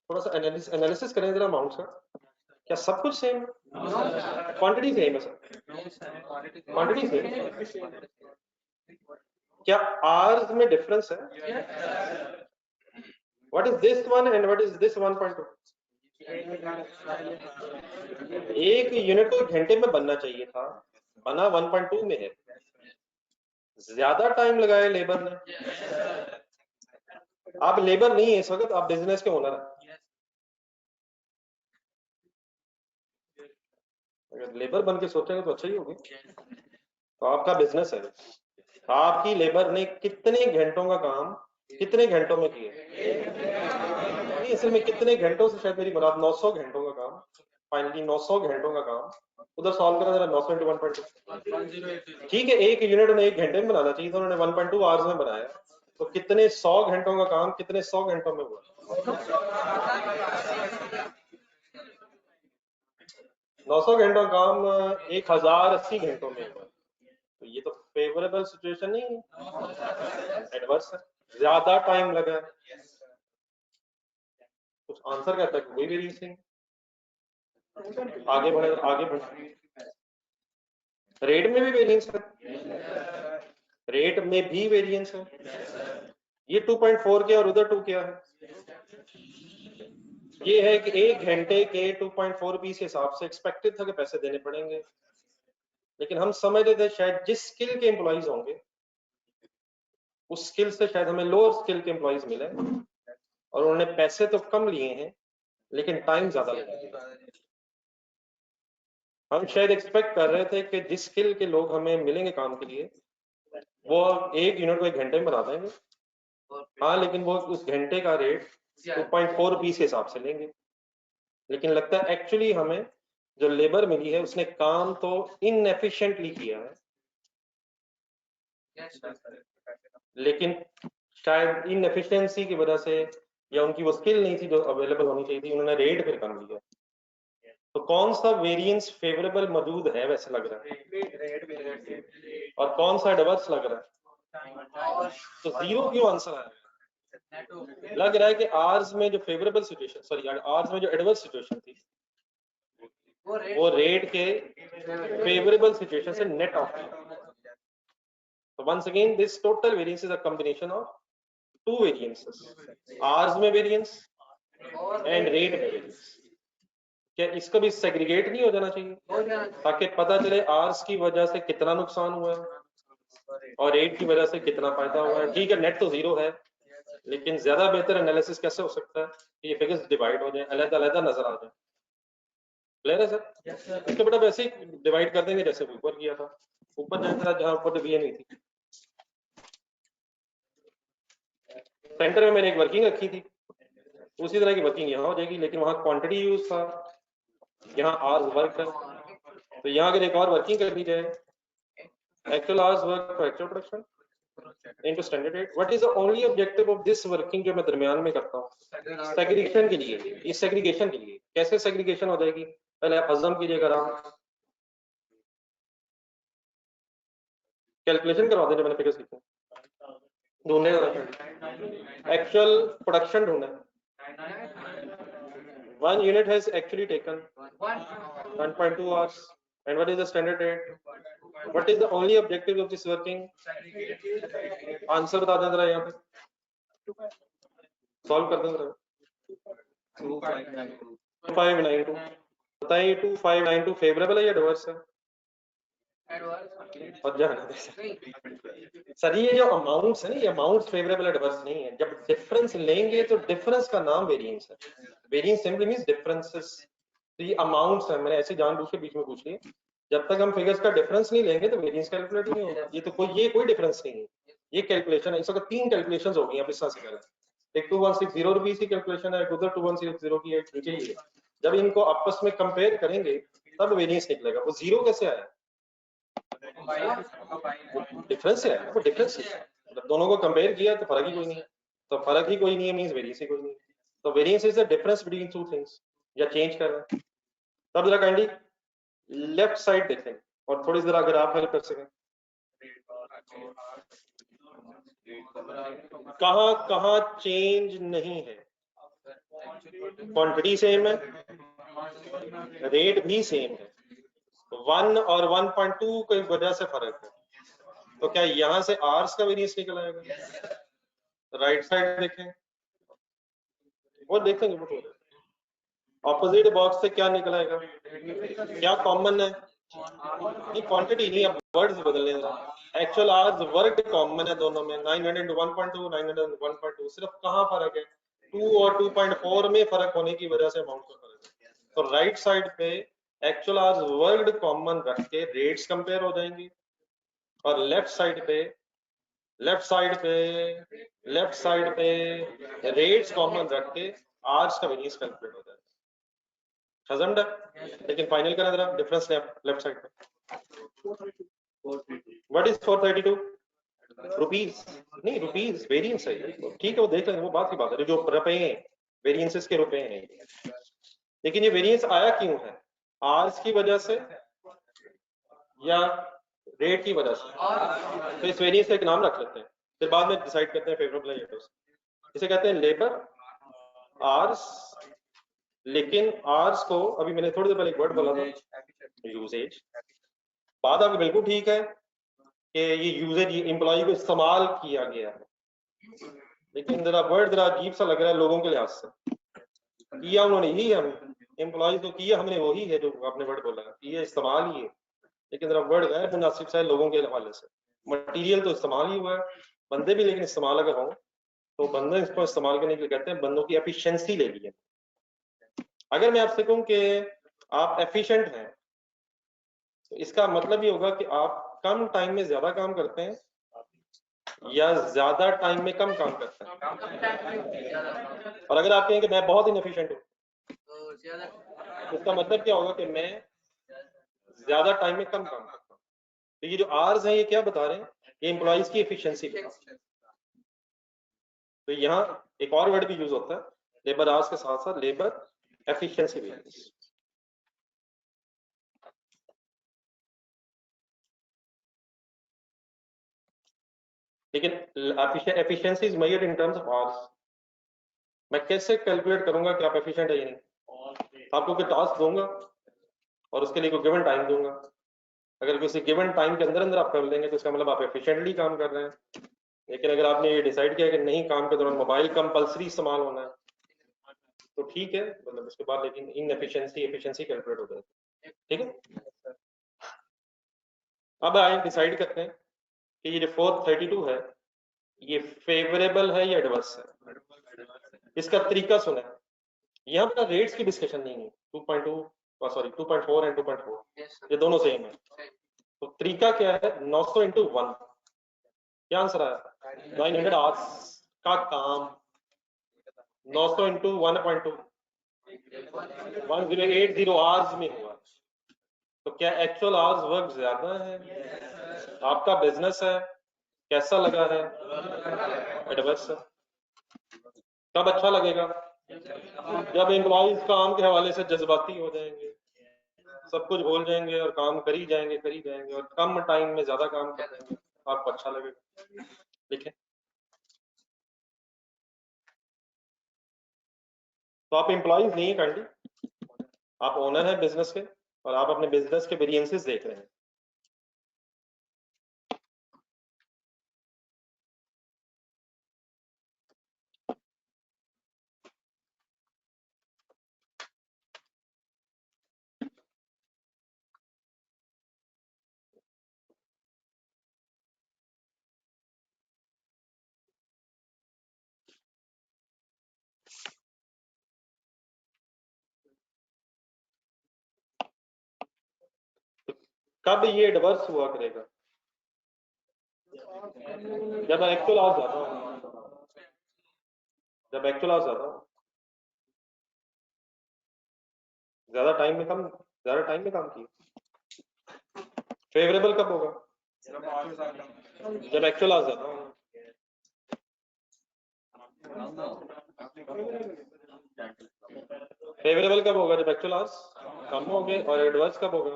थोड़ा सा एनालिसिस करें जरा अमाउंट का। क्या सब कुछ सेम है? क्वांटिटी सेम है सर, क्वांटिटी सेम। क्या आर्स में डिफरेंस है? What is this one and what is this 1.2? एक यूनिट को घंटे में बनना चाहिए था, बना 1.2 में है। ज्यादा टाइम लगाया लेबर ने। आप लेबर नहीं है इस वक्त, आप बिजनेस के ओनर हैं। अगर लेबर बन के सोचेंगे तो अच्छा ही होगी। तो आपका बिजनेस है, आपकी लेबर ने कितने घंटों का काम कितने घंटों में किया? नहीं असल में कितने घंटों से, शायद मेरी मुराद 900 घंटों का काम। फाइनली 900 घंटों का काम उधर सॉल्व करा जरा। 900 into 1.2, ठीक है एक यूनिट उन्हें 1 घंटे में बनाना चाहिए था, उन्होंने 1.2 आवर्स में बनाया। तो कितने 100 घंटों का काम कितने 100 घंटों में हुआ? 900 घंटों का काम 1080 घंटों में हुआ। तो ये तो फेवरेबल सिचुएशन नहीं है, एडवर्स है, ज्यादा टाइम लगा। कुछ आंसर कहता है कोई वेरिएंस नहीं। आगे बढ़े आगे बढ़े। रेट में भी वेरिएंस है, रेट में भी वेरिएंस है। ये 2.4 क्या और उधर 2 क्या है? ये है कि 1 घंटे के 2.4 रुपीस के हिसाब से एक्सपेक्टेड था कि पैसे देने पड़ेंगे, लेकिन हम समझ रहे थे शायद जिस स्किल के एम्प्लॉइज होंगे उस स्किल से शायद हमें लोअर स्किल के एम्प्लॉइज मिले, और उन्होंने पैसे तो कम लिए हैं लेकिन टाइम ज्यादा लगा। हम शायद एक्सपेक्ट कर रहे थे कि जिस स्किल के लोग हमें मिलेंगे काम के लिए वो 1 यूनिट को 1 घंटे में बना देंगे। हाँ लेकिन वो उस घंटे का रेट 2.4 रुपीस के हिसाब से लेंगे, लेकिन लगता है एक्चुअली हमें जो लेबर मिली है उसने काम तो इनएफिशिएंटली किया है, लेकिन शायद इनएफिशिएंसी की वजह से या उनकी वो स्किल नहीं थी जो अवेलेबल होनी चाहिए थी, उन्होंने रेट फिर कम लिया। तो कौन सा वेरिएंस फेवरेबल मौजूद है वैसे लग रहा है, और कौन सा एडवर्स लग रहा है? तो जीरो क्यों आंसर आया? लग रहा है कि आर्स में जो फेवरेबल सिचुएशन, सॉरी आर्स में जो एडवर्स सिचुएशन थी वो रेट के फेवरेबल सिचुएशन से नेट ऑफ थी। So once again, this total variance is a combination of two variances, R's में variance and rate में variance। क्या इसको भी सेग्रीगेट नहीं हो जाना चाहिए ताकि पता चले R's की वजह से कितना नुकसान हुआ है और रेट की वजह से कितना फायदा हुआ है? ठीक है, नेट तो जीरो है, लेकिन ज्यादा बेहतर एनालिसिस कैसे हो सकता है कि ये फिगर्स डिवाइड हो जाए, अलग-अलग नजर आ जाए। क्लियर है सर? इसको बेटा वैसे ही डिवाइड कर देंगे जैसे ऊपर किया था, ऊपर जाकर जहां ऊपर डिवीजन नहीं थी। सेंटर में मैंने एक वर्किंग रखी थी, उसी तरह की वर्किंग यहाँ हो जाएगी, लेकिन वहां क्वांटिटी यूज था, यहाँ आवर्स वर्क है। तो यहाँ अगर एक और वर्किंग कर दी जाए, actual hours work for actual production into standard rate, what is the only objective of this working जो मैं दरमियान में करता हूँ? सेग्रीगेशन के लिए। इस सेग्रीगेशन के लिए कैसे सेग्रीगेशन हो जाएगी? पहले आप अज़म कीजिएगा, कैलकुलेशन करवा देंगे, मैंने फिगर्स कितने ढूंढने, एक्चुअल प्रोडक्शन ढूंढना। One unit has actually taken 1.2 hours. And what is the standard rate? What is the only objective of this working? Answer बता दें जरा, यहाँ पे सॉल्व कर दें जरा। 2592 बताइए, 2592 फेवरेबल है या एडवर्स है? और जाना सर, ये जो अमाउंट्स है ना, ये अमाउंट्स फेवरेबल एडवर्स नहीं है। जब डिफरेंस लेंगे तो डिफरेंस का नाम वेरिएंस है। Variance simply means differences. तो ये अमाउंट्स है, मैंने ऐसे जानबूझ के बीच में पूछ लिया। जब तक हम फिगर्स का डिफरेंस नहीं लेंगे तो वेरिएंस कैलकुलेट नहीं होगा। ये तो कोई डिफरेंस नहीं है, ये कैलकुलेशन है। इस वक्त 3 कैलकुलेशंस हो गई हैं पिछला से पहले। एक 2160 रुपीस की कैलकुलेशन है, उधर 2160 की है, नीचे ही है। जब इनको आपस में कंपेयर करेंगे तब वेरिएंस निकलेगा। वो जीरो कैसे आया? डिफरेंस है, वो डिफरेंस है। मतलब दोनों को कंपेयर किया तो फर्क ही कोई नहीं है, तो फर्क ही कोई नहीं है मींस वेरिएंस ही कोई नहीं है। तो variance is the difference between two things. या चेंज कर रहे हैं तब जरा काइंडली लेफ्ट साइड देखें और थोड़ी जरा अगर आप हेल्प कर सकें, कहां कहां चेंज नहीं है? क्वांटिटी सेम है, रेट भी सेम है, 1 और 1.2 की वजह से फर्क है। तो क्या यहां से आर्स का वेरिएंस निकल आएगा? राइट साइड देखें, वो देखेंगे वो ऑपोजिट बॉक्स से क्या निकल आएगा? क्या कॉमन है? नहीं क्वांटिटी नहीं, अब वर्ड्स बदलने हैं। एक्चुअल आवर्स वर्क कॉमन है दोनों में, 900 into 1.2, 900 into 1.2। सिर्फ कहां फर्क है? 2 और 2.4 में फर्क होने की वजह से अमाउंट का फर्क है। तो राइट साइड पे एक्चुअल आवर्स वर्क कॉमन रख के रेट्स कंपेयर हो जाएंगी, और लेफ्ट साइड पे रेट्स कॉमन रख के आवर्स का वेरिएंस कैलकुलेट हो जाएगा। हजम डन। लेकिन फाइनल करें जरा डिफरेंस लेफ्ट साइड पे। What is 432 rupees? नहीं रुपीस वेरिएंस है, ठीक है वो देख लेंगे, वो बात की बात है। जो रुपए हैं वेरिएंसेस के रुपए हैं, लेकिन ये वेरिएंस आया क्यों है? आर्स की वजह से या रेट की वजह से? तो इस वेरिएंस का एक नाम रख लेते हैं, फिर बाद में डिसाइड करते हैं फेवरेबल है या एडवर्स। इसे कहते हैं लेबर आर्स। लेकिन आर्स को अभी मैंने थोड़ी देर पहले एक वर्ड बोला था, यूजेज। बात आपकी बिल्कुल ठीक है कि ये यूजेज एम्प्लॉय को इस्तेमाल किया गया है, लेकिन जरा वर्ड जरा अजीब सा लग रहा है लोगों के लिहाज से। किया उन्होंने ही, हम एम्प्लॉय तो किया हमने वही है जो आपने वर्ड बोला है, ये इस्तेमाल ही है, लेकिन जरा वर्ड गैर मुनासिब सा है लोगों के हवाले से। मटीरियल तो इस्तेमाल ही हुआ है, बंदे भी लेकिन इस्तेमाल अगर हो तो बंदे इसको इस्तेमाल करने के लिए कहते हैं बंदों की एफिशिएंसी ले ली है। अगर मैं आपसे कहूं कि आप एफिशिएंट हैं तो इसका मतलब ये होगा कि आप कम टाइम में ज्यादा काम करते हैं या ज्यादा टाइम में कम काम करते हैं। और अगर आप कहें कि मैं बहुत इनएफिशिएंट हूं, इसका मतलब क्या होगा कि मैं ज्यादा टाइम में कम काम करता हूं। तो ये जो आर्स हैं ये क्या बता रहे हैं? ये एम्प्लॉइज की एफिशिएंसी बता रहे हैं। तो यहाँ एक और वर्ड भी यूज होता है लेबर आवर्स के साथ साथ, लेबर एफिशिएंसी वेरिएंस। लेकिन efficiency is measured in terms of hours. मैं कैसे कैलकुलेट करूंगा कि आप एफिशिएंट है या नहीं? आपको कोई टास्क दूंगा और उसके लिए कोई गिवन टाइम दूंगा। अगर किसी गिवन टाइम के अंदर अंदर आप कर लेंगे तो इसका मतलब आप एफिशिएंटली काम कर रहे हैं। लेकिन अगर आपने ये डिसाइड किया कि नहीं, काम के दौरान मोबाइल कंपल्सरी इस्तेमाल होना है, तो ठीक है, मतलब उसके बाद लेकिन इनएफिशिएंसी एफिशिएंसी कैलकुलेट हो जाएगी। ठीक है, अब आए डिसाइड करते हैं कि ये जो 432 है ये फेवरेबल है या एडवर्स है। इसका तरीका सुना है, यहाँ पर रेट्स की डिस्कशन नहीं है। 2.2 सॉरी 2.4 एंड 2.4 ये दोनों सेम है। तो तरीका क्या है? 900 इंटू 1, क्या आंसर आया? 900 आवर्स का काम 900 इंटू 1.2 1080 आवर्स में हुआ। तो क्या एक्चुअल आवर्स वर्क ज्यादा है? आपका बिजनेस है, कैसा लगा है? एडवर्स है। कब अच्छा लगेगा? जब एम्प्लॉइज काम के हवाले से जज्बाती हो जाएंगे, सब कुछ भूल जाएंगे और काम करी जाएंगे और कम टाइम में ज्यादा काम कर देंगे, आपको अच्छा लगेगा। ठीक है, तो आप एम्प्लॉइज नहीं है काइंडली, आप ओनर हैं बिजनेस के और आप अपने बिजनेस के वेरिएंसेस देख रहे हैं। कब ये एडवर्स हुआ करेगा? जब एक्चुअल आवर्स ज्यादा हो, जब एक्चुअल आवर्स ज्यादा हो, ज्यादा टाइम में काम किया। फेवरेबल कब होगा? जब एक्चुअल आवर्स ज्यादा हो। फेवरेबल कब होगा? जब एक्चुअल आवर्स कम हो गए। और एडवर्स कब होगा?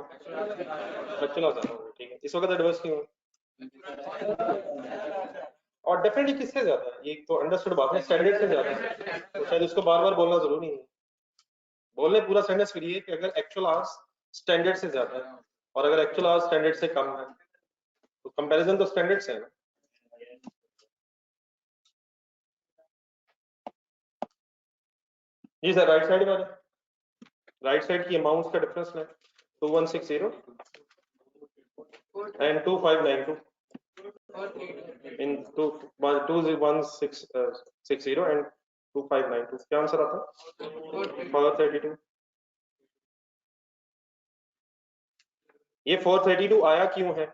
एक्चुअल आवर्स ज्यादा होगा। ठीक है, इस वक्त एडवर्स क्यों है? और डेफिनेटली किससे ज्यादा है? ये तो अंडरस्टूड बात है, स्टैंडर्ड से ज्यादा है, तो शायद इसको बार बार बोलना जरूरी नहीं है। बोलने पूरा सेंटेंस करिए कि अगर एक्चुअल आवर्स स्टैंडर्ड से ज्यादा है और अगर एक्चुअल आवर्स स्टैंडर्ड से कम है, तो कंपैरिजन तो स्टैंडर्ड से है ना। जी सर, राइट साइड वाले, राइट साइड की अमाउंट्स का डिफरेंस है 2160 एंड 2592 इन 21660 एंड 2592। क्या आंसर आता है? 432। ये 432 आया क्यों है?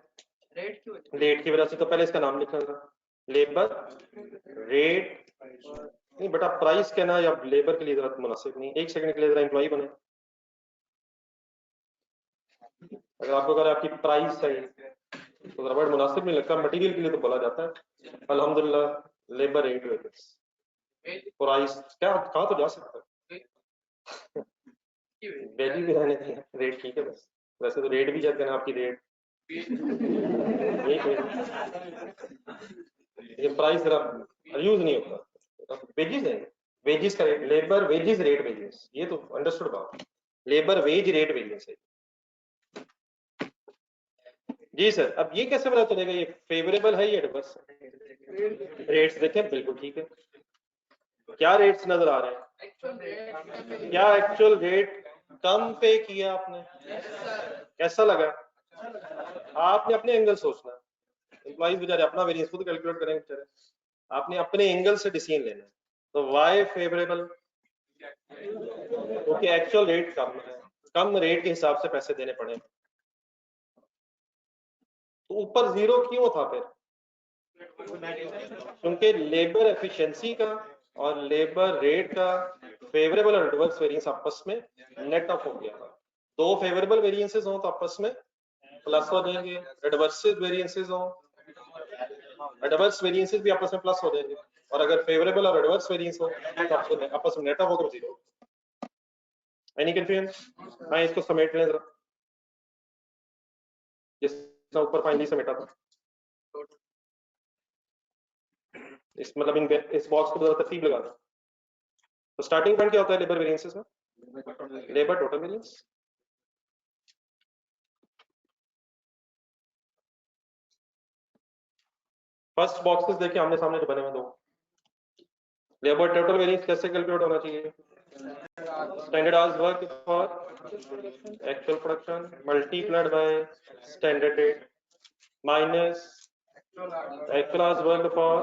रेट की वजह से। तो पहले इसका नाम लिखना था, लेबर रेट। नहीं बेटा, प्राइस कहना या लेबर के लिए जरा मुनासिब नहीं। एक सेकंड के लिए जरा एम्प्लॉय बने। अगर आपको अगर आपकी प्राइस है तो जरा वर्ड मुनासिब नहीं लगता। मटेरियल के लिए तो बोला जाता है अल्हम्दुलिल्लाह लेबर रेट वेजेस। प्राइस क्या कहा तो जा सकता है, वैल्यू भी रहने दें, रेट ठीक है बस। वैसे तो रेट भी कहते हैं आपकी रेट, ये प्राइस जरा यूज नहीं होता। वेजेस है, वेजेस का rate, labour wages rate wages, ये तो अंडरस्टूड बात। लेबर वेज रेट वेजेस है। जी सर, अब ये कैसे पता चलेगा ये फेवरेबल है या एडवर्स? रेट्स देखें, बिल्कुल ठीक है। क्या रेट्स नजर आ रहे हैं? क्या एक्चुअल रेट कम पे किया आपने? कैसा लगा? आपने अपने एंगल सोचना है। एम्प्लॉइज बेचारे अपना वेरिएंस खुद कैलकुलेट करेंगे बेचारे। आपने अपने एंगल से डिसीजन लेना है। तो वाई फेवरेबल? क्योंकि एक्चुअल रेट कम है, कम रेट के हिसाब से पैसे देने पड़े। तो ऊपर जीरो क्यों था फिर? क्योंकि लेबर एफिशिएंसी का और लेबर रेट का फेवरेबल और एडवर्स वेरिएंस आपस में नेट ऑफ हो गया था। दो फेवरेबल वेरिएंसेस हो तो आपस में प्लस हो जाएंगे, एडवर्स वेरिएंसेस हो, एडवर्स वेरिएंसेस भी आपस में प्लस हो जाएंगे। और अगर फेवरेबल और एडवर्स वेरिएंस हो तो आपस में नेट ऑफ होकर जीरो। Any confusion? मैं इसको समेट लें जरा, जिस ऊपर फाइनली समेटा था। इस मतलब इस बॉक्स को जरा तरतीब लगा दें। तो स्टार्टिंग पॉइंट क्या होता है लेबर वेरिएंसेस में? Labour total variance. First boxes देखिए आमने सामने जो बने हुए दो, लेबर टोटल वेरिएंस कैसे कैलकुलेट होना चाहिए? Standard hours work for actual production multiplied by standard rate minus actual hours work for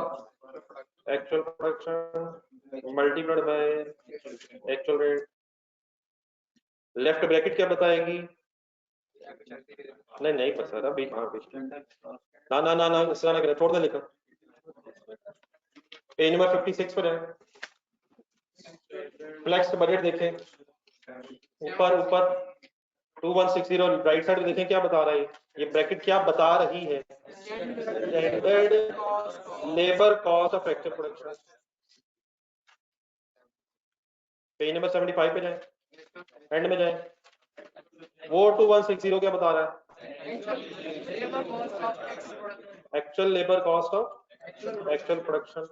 actual production multiplied by actual rate. Left bracket क्या बताएगी? नहीं नहीं पता अभी ना ना ना ना इस तरह ना करें, छोड़ दे लिखा। पेज नंबर 56 पर है, फ्लेक्स बजट देखें, ऊपर ऊपर 2160 राइट साइड में देखें क्या बता रहा है ये ब्रैकेट क्या बता रही है? Standard labour cost of actual production. Page number 75 पे जाए, एंड में जाए, वो 2160 क्या बता रहा है? Actual labour cost of actual production.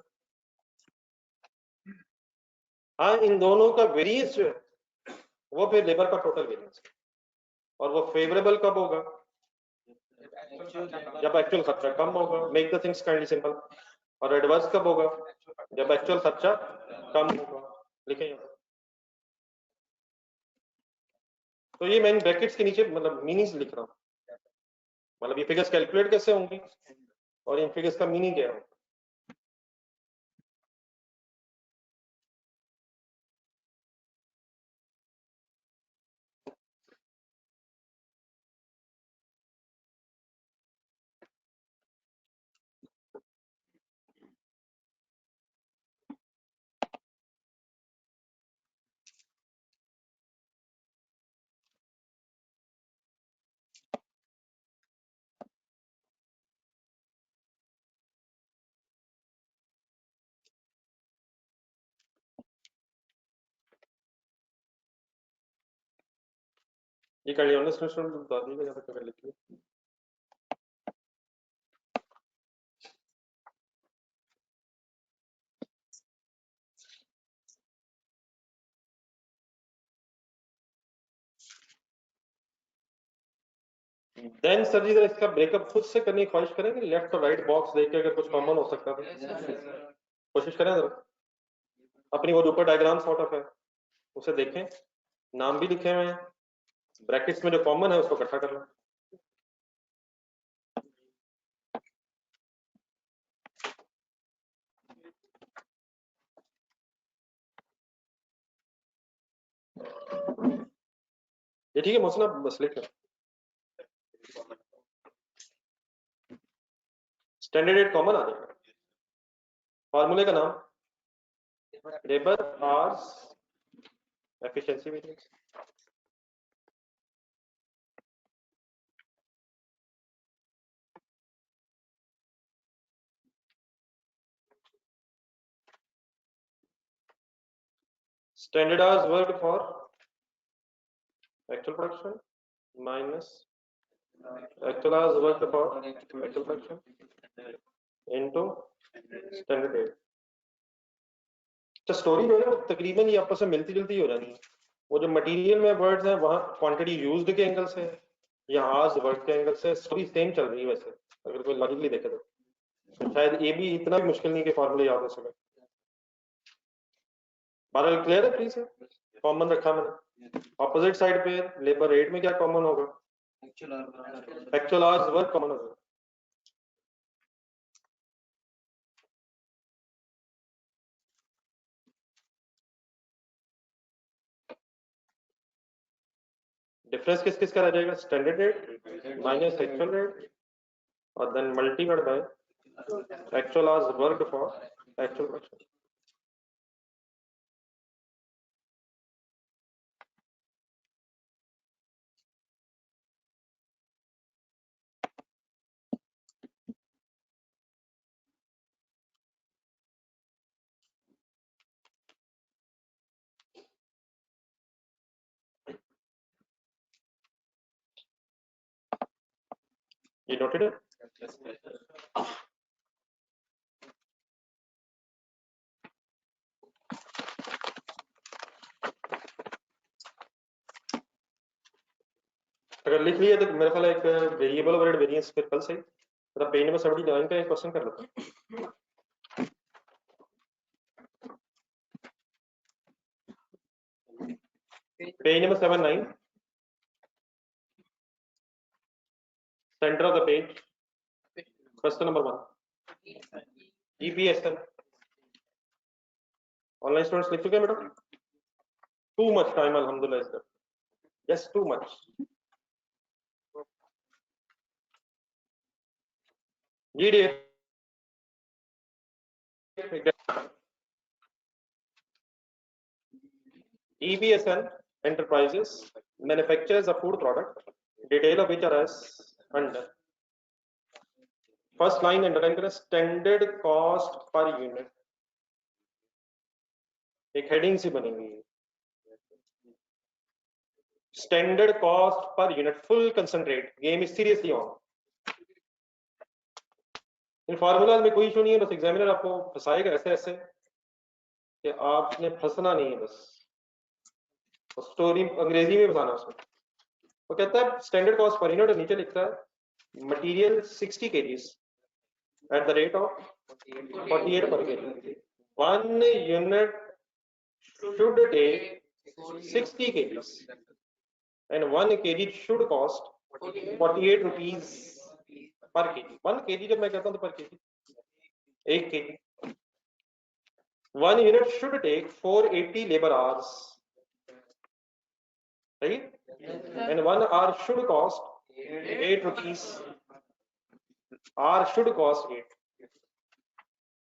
हाँ इन दोनों का वेरिएंस जो है वो फिर लेबर का टोटल वेरिएंस, और वो फेवरेबल कब होगा? जब एक्चुअल खर्चा कम होगा। Make the things kindly simple. और एडवर्स कब होगा? जब एक्चुअल खर्चा कम होगा। लिखें यहाँ। तो ये मैं इन ब्रैकेट्स के नीचे मतलब मीनिंग्स लिख रहा हूँ, मतलब ये फिगर्स कैलकुलेट कैसे होंगी और इन फिगर्स का मीनिंग क्या है। ये कार्डियोनिस बता दीजिएगा यहाँ तक लिखिए। देन सर जी इसका ब्रेकअप खुद से करने की ख्वाहिश करेंगे, लेफ्ट और राइट बॉक्स देख के अगर कुछ कॉमन हो सकता है कोशिश करें जरा। अपनी वो ऊपर डायग्राम सॉर्ट ऑफ है उसे देखें, नाम भी लिखे हुए हैं, ब्रैकेट्स में जो कॉमन है उसको इकट्ठा कर लो। ये ठीक है मोहसिन, बस लिख लो। स्टैंडर्ड रेट कॉमन आ जाएगा। फॉर्मूले का नाम labour hours efficiency variance. Standard hours worked for actual production minus actual hours worked for actual production into standard rate. तो स्टोरी जो है वो तकरीबन ये आपस में मिलती जुलती हो जानी है। वो जो मटेरियल में वर्ड्स हैं वहाँ क्वांटिटी यूज्ड के एंगल से, यहाँ आज वर्ड के एंगल से स्टोरी सेम चल रही है वैसे अगर कोई लॉजिकली देखे तो शायद ये भी इतना भी मुश्किल नहीं कि फॉर्मूले याद हो सके। बारह क्लियर है प्लीज? कॉमन रखा मैंने ऑपोजिट साइड पे लेबर रेट में क्या कॉमन होगा? एक्चुअल आवर्स वर्क कॉमन होगा। डिफरेंस किस किस का रह जाएगा? Standard rate minus actual rate और then multiplied by actual hours worked for actual production. ये नोटेड है? अगर लिख लिया तो मेरे ख्याल है एक वेरिएबल ओवरहेड वेरिएंस फिर कल से मतलब पेज नंबर 79 का एक क्वेश्चन कर लेते हैं। Page number 79, center of the page, question number 1, EPSL। Online students लिख चुके हैं बेटा? टू मच टाइम अल्हम्दुलिल्लाह इसका, just too much. Ji dear, EPSL Enterprises manufactures a food product, detail of which are as under। First line underline करें, standard cost per unit, एक heading सी बनेगी, standard cost per unit, full concentrate, game is seriously on. In formulas में कोई issue नहीं है, बस examiner आपको फंसाएगा ऐसे ऐसे कि आपने फंसना नहीं है, बस स्टोरी अंग्रेजी में बताना उसमें। वो कहता है स्टैंडर्ड कॉस्ट पर यूनिट, नीचे लिखता है material 60 kgs at the rate of 48 per kg, 1 unit should take 60 kgs and 1 kg should cost 48 rupees per kg। 1 kg जब मैं कहता हूं तो पर kg 1 kg, 1 unit should take 480 labor hours, सही, and 1 hour should cost 8 rupees, hour should cost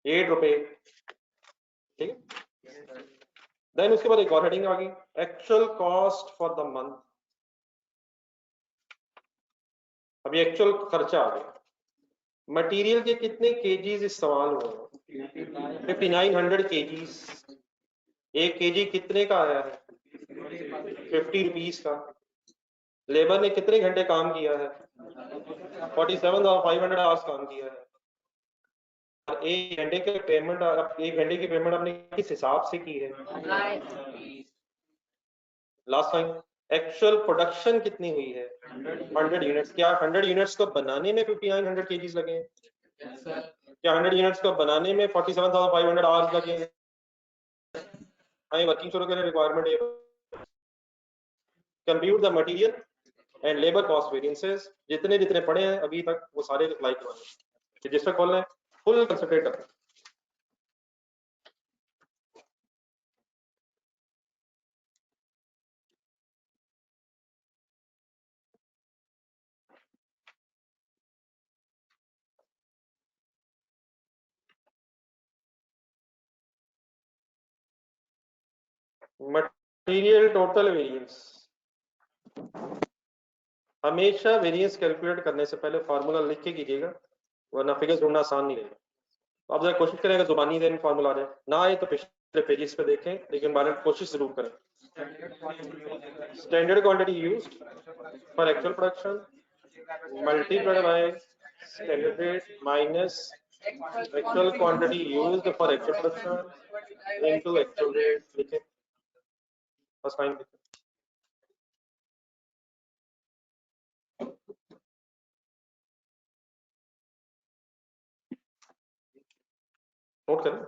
8 रुपए, ठीक है। देन उसके बाद एक और हेडिंग आ गई, actual cost for the month. अभी एक्चुअल खर्चा आ गया, मटेरियल के कितने केजीज इस्तेमाल हुए, 5900 केजीज। 1 केजी कितने का आया है, 50 रुपीज का। लेबर ने कितने घंटे काम किया है, 47,500 आवर्स काम किया है। और 1 घंटे के पेमेंट, 1 घंटे की पेमेंट आपने किस हिसाब से की है, लास्ट टाइम। एक्चुअल प्रोडक्शन कितनी हुई है, 100 यूनिट्स। क्या 100 यूनिट्स को बनाने में 5900 केजीज लगे हैं? क्या 100 यूनिट्स को बनाने में 47,500 आवर्स लगे हैं? आइए वर्किंग शुरू करें। Requirement, compute the material and labour cost variances. जितने जितने पढ़े हैं अभी तक वो सारे अप्लाई करवाने, रजिस्टर खोलना है, फुल कंसंट्रेट करना है। मटेरियल टोटल वेरिएंस, हमेशा वेरिएंस कैलकुलेट करने से पहले फार्मूला लिख के कीजिएगा, वरना फिगर्स ढूंढना आसान नहीं रहेगा। तो आप जरा कोशिश करेंगे जुबानी देने फार्मूला आ जाए, ना आए तो पिछले पेजेस पे देखें, लेकिन बारे में कोशिश जरूर करें। Standard quantity used for actual production multiplied by standard rate minus actual quantity used for actual production into actual rate. लिखें फर्स्ट लाइन लिखें। नोट करें।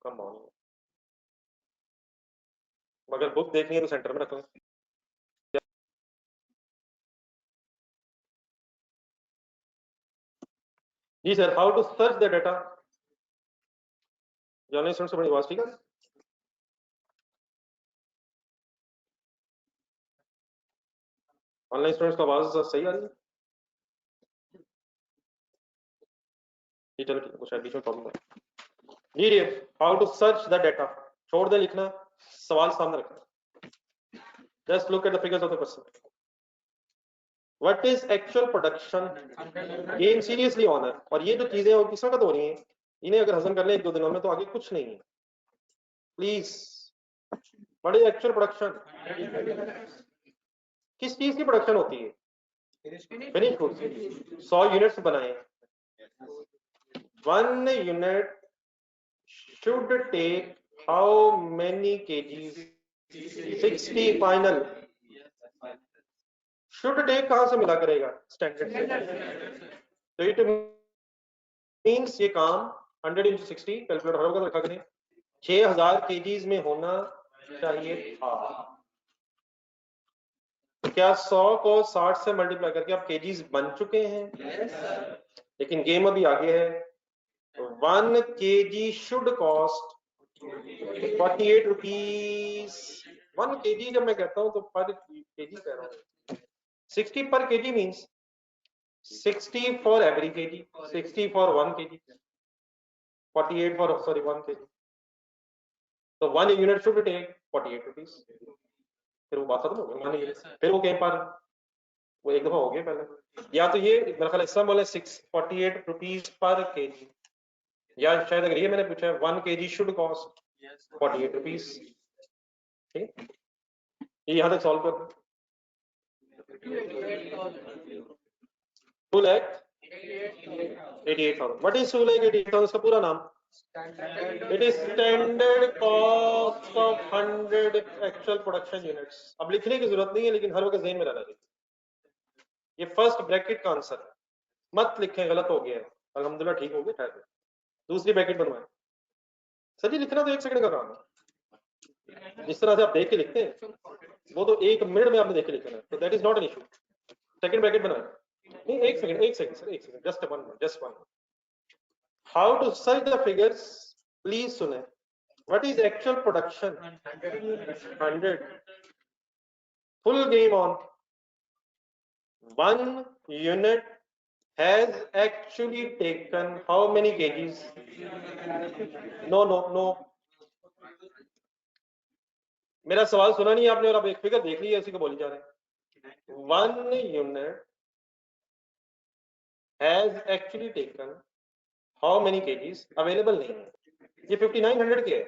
कम ऑन, मगर बुक देखनी है तो सेंटर में रखो। जी sir, how to search the data. Online student से बड़ी आवाज, ठीक है। ऑनलाइन स्टूडेंट्स का आवाज सही आ रही है? चलो कुछ बीच में प्रॉब्लम है। जी how to search the data, छोड़ दे लिखना, सवाल सामने रखना। Just look at the figures of the question. What is actual production, game seriously on है। और ये जो चीजें किस वक्त हो रही हैं, इन्हें अगर हजम कर ले 1-2 दिनों में तो आगे कुछ नहीं है। Please, what is actual production? किस चीज की प्रोडक्शन होती है? Finish goods. 100 यूनिट्स बनाए, 1 unit should take how many kgs? 60 final. should take कहां से मिला करेगा? स्टैंडर्ड से। तो इट मींस ये काम 100 into 60 कैलकुलेटर हर वक्त रखा करें, 6000 kgs में होना चाहिए था। तो क्या 100 को 60 से मल्टीप्लाई करके अब kgs बन चुके हैं? लेकिन गेम अभी आगे है। 1 kg should cost 48 rupees. 1 kg जब मैं कहता हूं तो पर kg कह रहा हूं। 60 पर kg means 60 for every kg, 60 for 1 kg, 48 for 1 kg। तो 1 यूनिट शुड टेक 48 रुपीज। फिर वो बात खत्म हो गई। 1 यूनिट फिर वो कहीं पर वो एक दफा हो गया पहले, या तो ये मेरा ख्याल ऐसा बोले 48 रुपीज पर kg, या शायद अगर ये मैंने पूछा है 1 kg शुड कॉस्ट 48 रुपीज। ठीक, ये यहां तक सॉल्व कर। 2,88,000। व्हाट इज 2,88,000 का पूरा नाम? It is standard cost of 100 actual production units. अब लिखने की जरूरत नहीं है, लेकिन हर वक्त ज़हन में रहना चाहिए। ये फर्स्ट ब्रैकेट का आंसर है, मत लिखें, गलत हो गया है। अल्हम्दुलिल्लाह ठीक हो गया। ठहर दूसरी ब्रैकेट बनवाएं। सर जी लिखना तो 1 सेकंड का काम है, जिस तरह से आप देख के लिखते हैं वो तो 1 मिनट में आपने देख के लिखना है, तो that is not an issue. Second bracket बनाएं। नहीं, 1 second sir, 1 second, just one. How to search the figures, please सुने। What is actual production? 100। Full game on. 1 unit has actually taken how many kgs? No, मेरा सवाल सुना नहीं आपने और आप एक फिगर देख ली है, उसी को बोली जा रहे हैं। 1 unit has actually taken how many kgs? Available नहीं है, ये 5900 के है।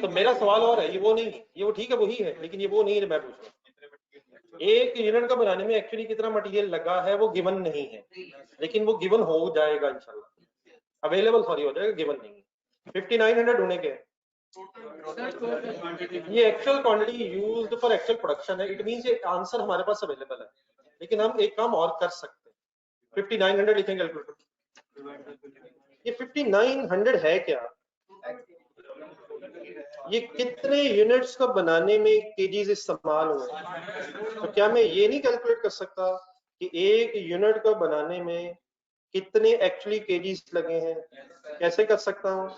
तो मेरा सवाल और है, ये वो नहीं, ये वो ठीक है वही है, लेकिन ये वो नहीं है। मैं पूछ रहा हूँ 1 यूनिट का बनाने में एक्चुअली कितना मटेरियल लगा है वो गिवन नहीं है, लेकिन वो गिवन हो जाएगा इंशाल्लाह। अवेलेबल सॉरी हो जाएगा, गिवन नहीं है। 5900 ढूंढने के, ये actual quantity used for actual production है। इट मींस ये आंसर हमारे पास अवेलेबल है, लेकिन हम एक काम और कर सकते हैं। 5900 लिखेंगे कैलकुलेटर। ये 5900 है क्या? ये कितने यूनिट्स को बनाने में केजीज इस्तेमाल हुए? तो क्या मैं ये नहीं कैलकुलेट कर सकता कि 1 यूनिट को बनाने में कितने एक्चुअली केजीज लगे हैं? कैसे कर सकता हूँ?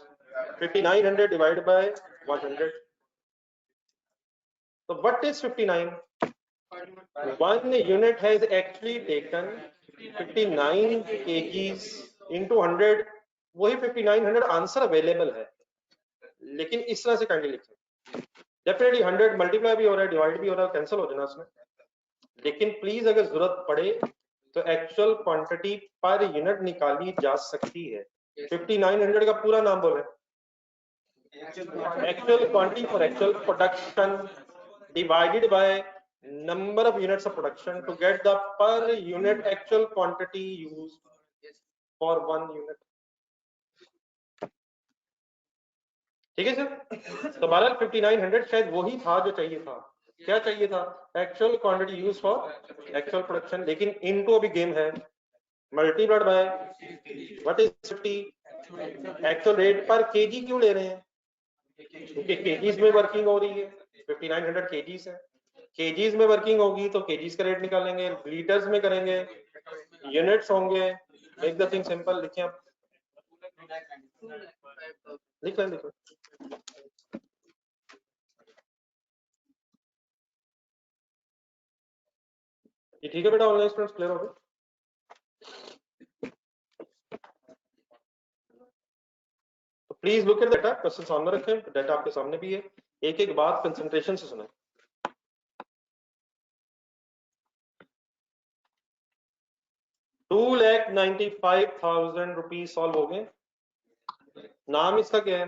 5900 डिवाइड बाय 100। तो what is 59? 1 unit has actually taken 59 kgs into 100। वही 5900 आंसर अवेलेबल है, लेकिन इस तरह से काइंडली लिखें। डेफिनेटली 100 मल्टीप्लाई भी हो रहा है, डिवाइड भी हो रहा है, कैंसिल हो जाना उसमें। लेकिन प्लीज अगर जरूरत पड़े तो एक्चुअल क्वांटिटी पर यूनिट निकाली जा सकती है। 5900 का पूरा नाम बोले। Actual quantity for actual production divided by number of units of production to get the per unit actual quantity used for 1 unit। ठीक है सर। तो बहरहाल 5900 शायद वही था जो चाहिए था। क्या चाहिए था? Actual quantity use for actual production, लेकिन इनटू अभी गेम है multiplied by what is 50। Actual rate per KG क्यों ले रहे हैं? क्योंकि केजीज में वर्किंग हो रही है। 5900 केजीज है, केजीज में वर्किंग होगी तो केजीज का रेट निकालेंगे, लीटर्स में करेंगे, यूनिट्स होंगे। Make the thing simple. लिखें आप, लिख लें, लिखो। ये ठीक है बेटा, ऑनलाइन स्टूडेंट्स क्लियर हो गए? तो please look at data, question सामने रखें, डाटा आपके सामने भी है, एक एक बात कंसंट्रेशन से सुने। 2,95,000 रुपीज सॉल्व हो गए। नाम इसका क्या है?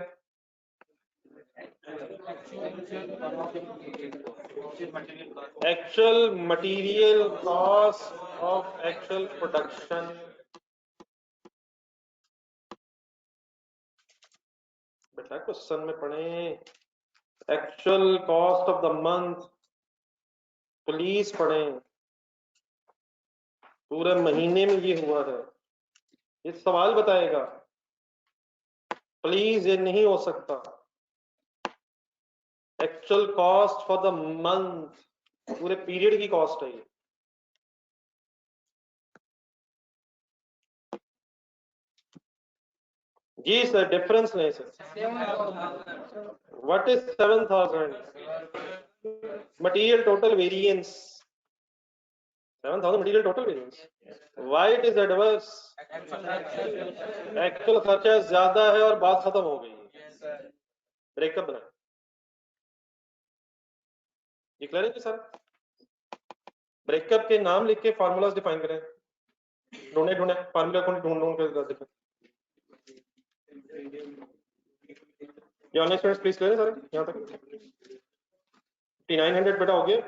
Actual material cost of actual production. बेटा क्वेश्चन में पढ़े actual cost of the month, please पढ़ें। पूरे महीने में ये हुआ है, ये सवाल बताएगा। प्लीज ये नहीं हो सकता। Actual cost for the month, पूरे पीरियड की कॉस्ट है ये। जी सर, डिफरेंस नहीं sir. What is 7,000? Material total variance. 7,000 material total variance. Why it is adverse? Actual खर्चा ज्यादा है और बात खत्म हो गई। ब्रेकअप बनाए। ये क्लियर है सर? ब्रेकअप के नाम लिख के फार्मूलाज डिफाइन करें। ढूंढे फार्मूला कौन ढूंढ के देखो। ये ऑनलाइन स्टूडेंट्स प्लीज क्लियर है सर यहाँ तक? 5900 बेटा हो गया।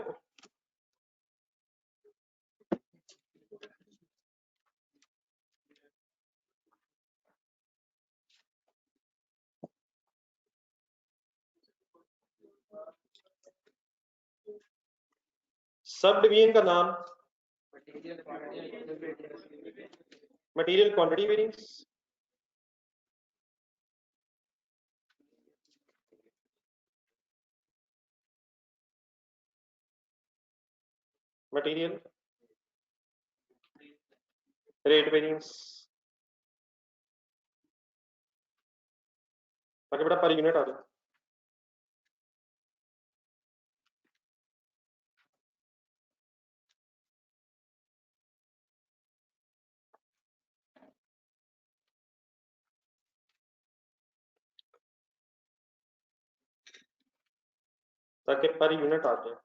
सब डिवीजन का नाम material quantity variance. Material rate variance. ताकि बेटा पर यूनिट आ जाए। ताकि पर यूनिट आ जाए।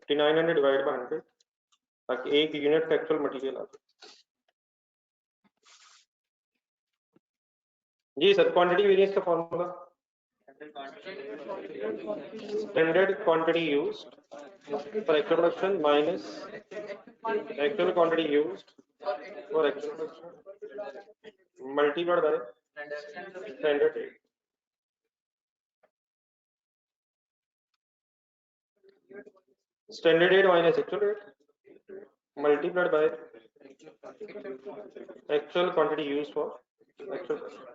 5900 डिवाइड बाय 100 ताकि एक यूनिट का एक्चुअल मटेरियल आ जाए। जी सर, क्वांटिटी वेरिएंस का formula standard quantity used for actual production minus actual quantity used for actual production multiplied by standard rate. Standard rate minus actual rate multiplied by actual quantity used for actual production.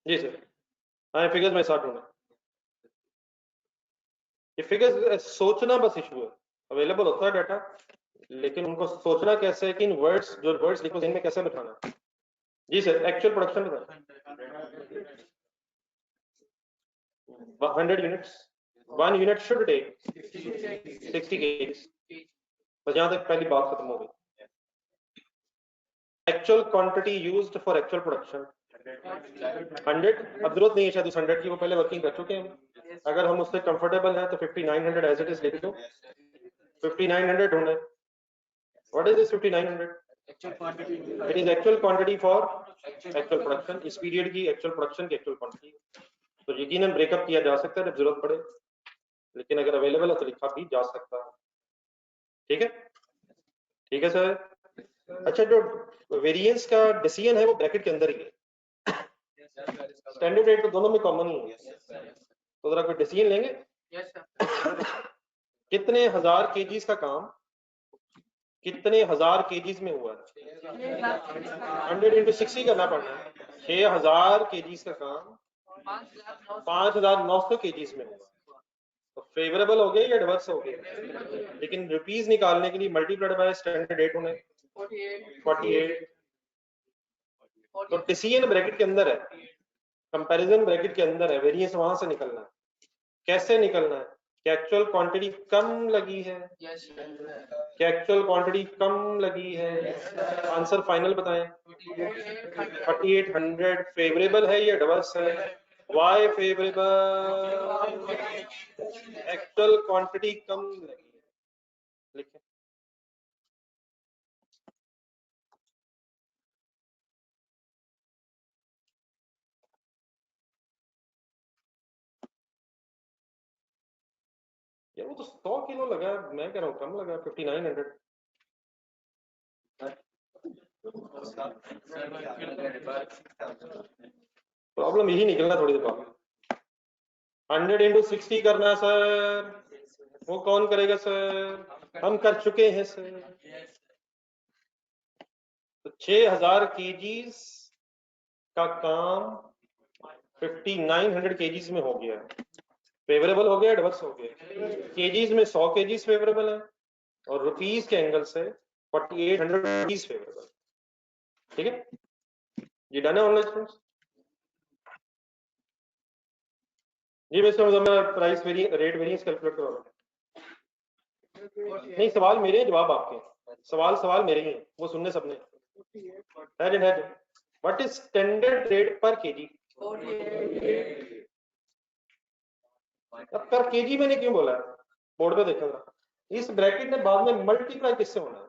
जी sir, हाँ figures में साथ होना। ये figures सोचना बस issue है। Available होता है डाटा, लेकिन उनको सोचना कैसे है कि इन वर्ड्स, जो वर्ड्स लिखो इनमें कैसे बिठाना। जी सर, एक्चुअल प्रोडक्शन बताएं। 100 units, 1 unit should take 60 KGs. बस यहाँ तक पहली बात खत्म हो गई। Actual quantity used for actual production 100। अब जरूरत नहीं है शायद उस 100 की, वो पहले वर्किंग कर चुके हैं। अगर हम उससे कंफर्टेबल हैं तो 5900 एज इट इज लिख दो। 5900 ढूंढे। What is this 5900? It is actual quantity for actual production, इस पीरियड की एक्चुअल प्रोडक्शन की एक्चुअल क्वांटिटी। तो यकीनन ब्रेकअप किया जा सकता है जब जरूरत पड़े, लेकिन अगर अवेलेबल है तो लिखा भी जा सकता है। ठीक है, ठीक है सर। अच्छा, जो वेरिएंस का डिसीजन है वो ब्रैकेट के अंदर ही है। स्टैंडर्ड रेट तो दोनों में कॉमन ही है, तो जरा कोई डिसीजन लेंगे। कितने हजार केजीज का काम कितने हजार केजीज में हुआ है? 100 into 60 करना पड़ना है। 6000 केजीज का काम 5900 केजीज में हुआ। तो फेवरेबल हो गया या एडवर्स हो गया? लेकिन रुपीज निकालने के लिए मल्टीप्लाइड बाय स्टैंडर्ड रेट होने 48। तो डिसीजन ब्रैकेट के अंदर है, कंपैरिजन ब्रैकेट के अंदर है, वेरिएंस वहां से निकलना है। कैसे निकलना है? क्या एक्चुअल क्वांटिटी कम लगी है? क्या एक्चुअल क्वांटिटी कम लगी है? आंसर फाइनल बताएं। 4800 फेवरेबल है या एडवर्स है? वाई फेवरेबल, एक्चुअल क्वांटिटी कम लगी है, लिखे। ये वो तो 100 किलो लगा, मैं कह रहा हूँ कम लगा, 5900। प्रॉब्लम यही निकलना थोड़ी देर बाद। 100 इंटू 60 करना सर, वो कौन करेगा सर, हम कर चुके हैं सर। तो 6000 केजीज का काम 5900 केजीज में हो गया। फेवरेबल हो गया, एडवर्स हो गया। केजीज में 100 केजीज फेवरेबल है और रुपीस के एंगल से 4800 रुपीस फेवरेबल। ठीक है, ये डन है ऑनलाइन स्टूडेंट्स। जी मैं इसका मतलब प्राइस रेट वेरिएंस कैलकुलेट कर रहा हूँ। नहीं सवाल मेरे हैं, जवाब आपके हैं। सवाल मेरे ही हैं, वो सुनने सबने। What is standard rate per KG? अब पर केजी मैंने क्यों बोला है, बोर्ड पे देखा था। इस ब्रैकेट ने बाद में मल्टीप्लाई किससे होना है,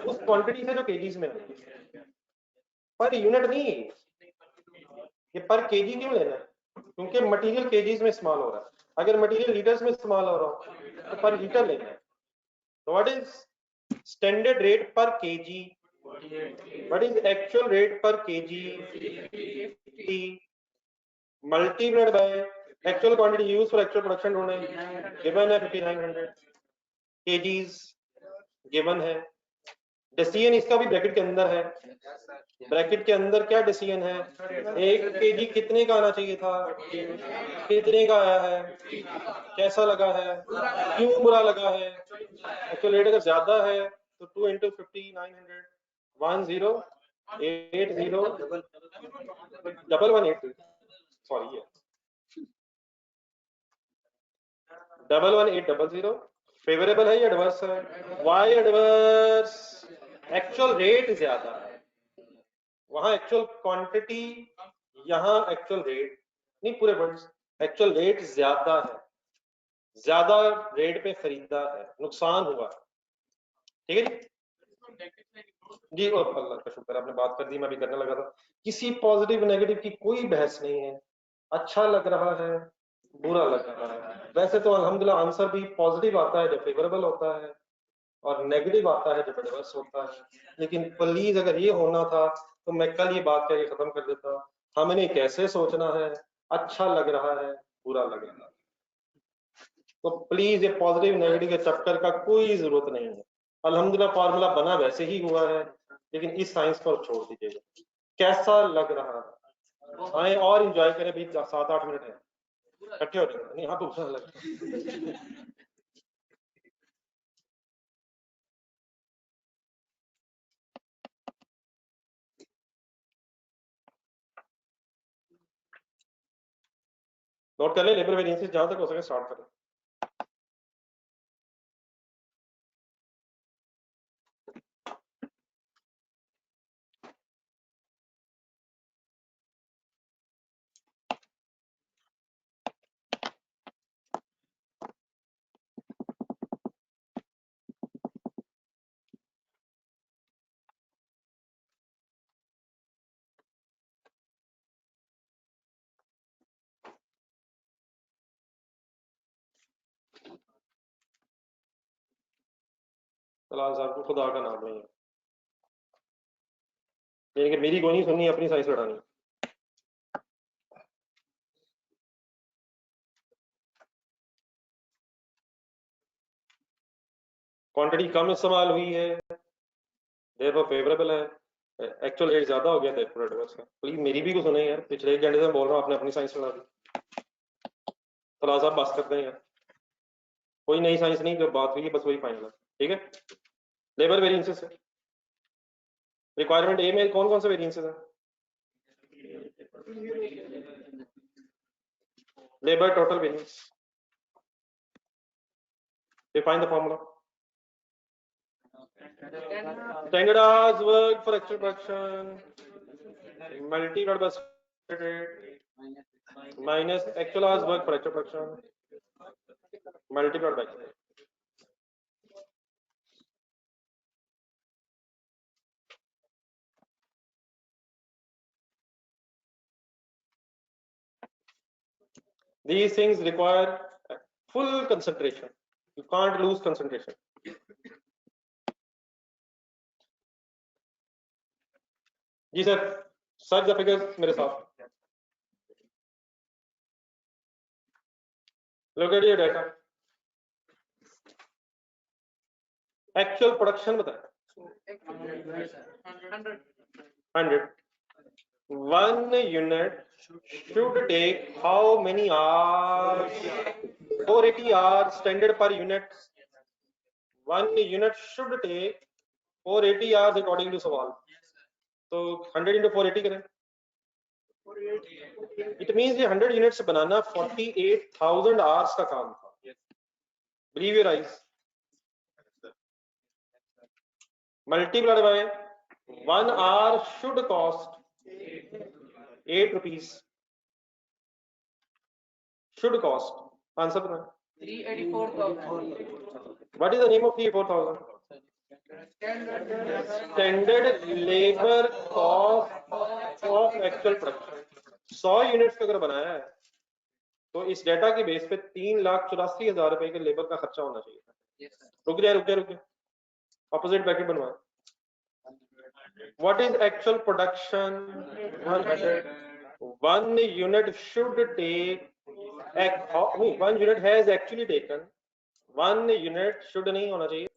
उस क्वांटिटी से जो केजीज में है, पर यूनिट नहीं। ये पर केजी क्यों लेना है, क्योंकि मटेरियल केजीज में इस्तेमाल हो रहा है। अगर मटेरियल लीटर्स में इस्तेमाल हो रहा हो तो पर लीटर लेना है। तो what is standard rate per kg, what is actual rate per kg multiplied by actual quantity used for actual production ढूंढे, गिवन है 5900 केजीज, गिवन है। डेसियन इसका भी ब्रैकेट के अंदर है, ब्रैकेट के अंदर क्या डेसियन है, 1 केजी कितने का आना चाहिए था, कितने का आया है, कैसा लगा है, क्यों बुरा लगा है। एक्चुअल रेट अगर ज्यादा है तो 2 इंटू 5900 1080 सॉरी 11800 फेवरेबल है या एडवर्स है, वाई एडवर्स, एक्चुअल रेट ज्यादा है, वहां एक्चुअल क्वांटिटी, यहाँ एक्चुअल रेट, नहीं पूरे वर्ड्स, एक्चुअल रेट ज्यादा है, ज्यादा रेट पे खरीदा है, नुकसान हुआ। ठीक है जी, और अल्लाह का शुक्र आपने बात कर दी, मैं भी करने लगा था। किसी पॉजिटिव नेगेटिव की कोई बहस नहीं है, अच्छा लग रहा है, बुरा लग रहा है। वैसे तो अल्हम्दुलिल्लाह आंसर भी पॉजिटिव आता है जब फेवरेबल होता है और नेगेटिव आता है जब एडवर्स होता है। लेकिन प्लीज अगर ये होना था तो मैं कल ये बात करके खत्म कर देता। हमने कैसे सोचना है, अच्छा लग रहा है, बुरा लग रहा है। तो प्लीज ये पॉजिटिव नेगेटिव के चक्कर का कोई जरूरत नहीं है। अल्हम्दुलिल्लाह फार्मूला बना वैसे ही हुआ है, लेकिन इस साइंस पर छोड़ दीजिएगा। कैसा लग रहा है, आए और एंजॉय करें भी, 7-8 मिनट है इकट्ठे हो जाए। नहीं हाँ तो लग नोट कर ले, लेबर वेरिएंसेस जहां तक हो सके स्टार्ट करें। तलाल साहब को खुदा का नाम नहीं है, यानी कि मेरी कोई नहीं सुननी, अपनी साइंस लड़ानी। क्वांटिटी कम इस्तेमाल हुई है, देयरफॉर फेवरेबल है, एक्चुअल रेट ज्यादा हो गया, देयरफॉर एडवर्स है। प्लीज मेरी भी को सुने यार, पिछले 1 घंटे से बोल रहा हूँ, आपने अपनी साइंस लड़ा दी। तलाल साहब बस करते हैं यार, कोई नई साइंस नहीं, जो बात हुई है बस वही फाइनल है। ठीक है, लेबर वेरिएंसेस है, रिक्वायरमेंट ए में कौन कौन से वेरिएंसेस है, labour total variance, define the formula. Standard hours work for extra production multiplied by minus actual hours work for actual production multiplied by these things require full concentration. You can't lose concentration. जी sir, search the figures मेरे साथ. Look at your data. Actual production बताएं. 100. 1 unit should take how many hours? 480 hours standard per unit. 1 unit should take 480 hours according to सवाल. तो 100 into 480 करें. It means ये 100 units बनाना 48,000 hours का काम था. Believe your eyes. Multiplied by 1 hour should cost 8 rupees. Should cost. Answer बताएं. 384,000. What is the name of 384,000? Standard labor cost of actual production. 100 units का अगर बनाया है तो इस डेटा के बेस पे 3,84,000 रुपए के लेबर का खर्चा होना चाहिए. रुक जाए ऑपोजिट ब्रैकेट बनवाए. What is actual production? 100. 1 unit should take 1 unit has actually taken. 1 unit should नहीं होना चाहिए.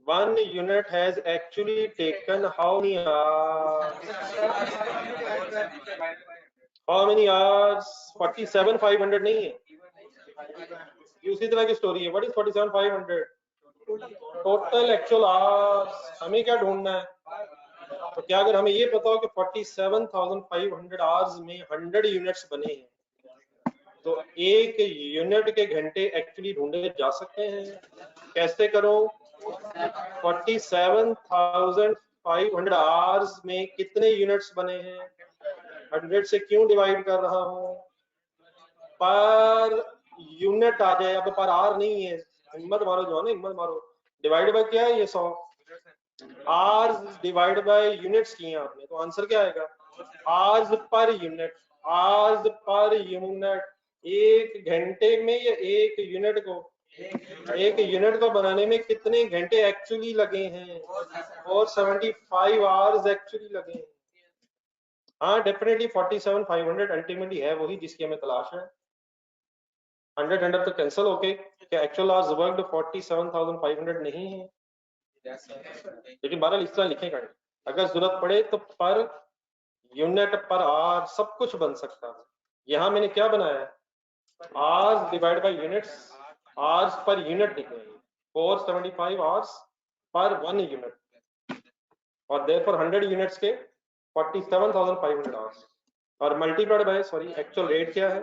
1 unit has actually taken how many hours? How many hours? 47,500 नहीं है. ये उसी तरह की स्टोरी है. What is 47,500? Total actual hours. हमें क्या ढूंढना है? तो क्या अगर हमें ये पता हो कि 47,500 आवर्स में 100 यूनिट्स बने हैं तो एक यूनिट के घंटे एक्चुअली ढूंढे जा सकते हैं. कैसे करो? 47,500 आवर्स में कितने यूनिट्स बने हैं? 100 से क्यों डिवाइड कर रहा हूं? पर यूनिट आ जाए. अब पर आर नहीं है. हिम्मत मारो जो है ना, हिम्मत मारो. डिवाइड बाय क्या है? ये 100. आवर्स डिवाइड बाय यूनिट्स किए आपने तो आंसर क्या आएगा? Hours per unit. Hours per unit. एक घंटे में या एक यूनिट को बनाने में कितने घंटे एक्चुअली लगे हैं? 475 आवर्स एक्चुअली लगे हैं. हाँ डेफिनेटली 47,500 अल्टीमेटली है वही जिसकी हमें तलाश है. 100 तो कैंसिल होके क्या एक्चुअल आवर्स वर्कड 47,500 नहीं है. लेकिन बहरहाल इस तरह लिखेगा. अगर जरूरत पड़े तो पर यूनिट पर आवर सब कुछ बन सकता है. यहाँ मैंने क्या बनाया है? Hours divide by units. Hours per unit लिखे 475 आवर्स पर 1 यूनिट और देयरफॉर 100 यूनिट्स के 47,500 आवर्स और multiplied bye sorry actual rate क्या है?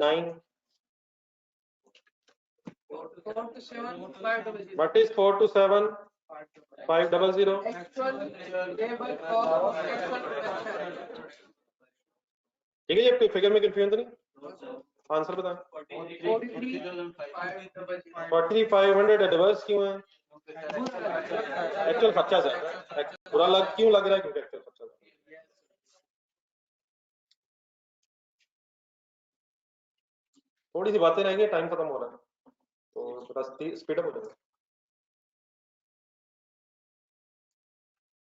9. What is 4 to 7? 500. Actual labor cost of actual production. ठीक है. ये फिगर में कंफ्यूजन तो नहीं? आंसर बताएं. 43,500 एडवर्स क्यों है? एक्चुअल खर्चा ज्यादा. बुरा क्यों लग रहा है? क्योंकि एक्चुअल खर्चा ज्यादा. थोड़ी सी बातें रहेंगी. टाइम खत्म हो रहा है तो थोड़ा स्पीड अप हो जाएगा.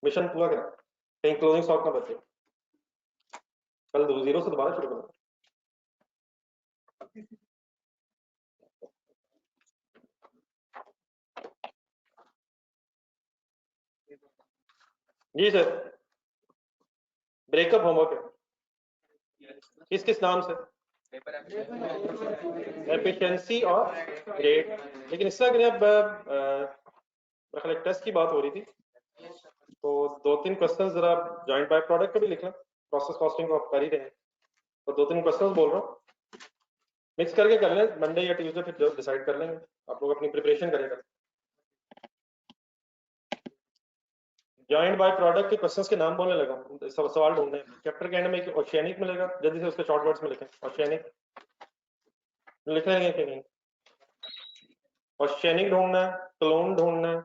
मिशन पूरा करा. कहीं क्लोजिंग स्टॉक ना बचे. कल 0 से दोबारा शुरू करना. जी सर. ब्रेकअप होमवर्क है. किस नाम से? एफिशिएंसी और रेट. लेकिन इससे अगर अब टेस्ट की बात हो रही थी तो 2-3 क्वेश्चन जरा जॉइंट बाय प्रोडक्ट का भी लिखना. प्रोसेस कॉस्टिंग को आप कर ही रहे हैं तो 2-3 क्वेश्चन बोल रहा हूँ. मिक्स करके कर लें. मंडे या ट्यूसडे फिर डिसाइड कर लेंगे. आप लोग अपनी प्रिपरेशन करेंगे. जॉइंट बाय प्रोडक्ट के क्वेश्चंस के नाम बोलने लगा, सवाल ढूंढने हैं। चैप्टर के एंड में एक ओशियानिक मिलेगा, जल्दी से उसके शॉर्ट वर्ड्स में लिखें। ओशियानिक लिख लेंगे कि नहीं? ओशियानिक ढूंढना है, क्लोन ढूंढना है,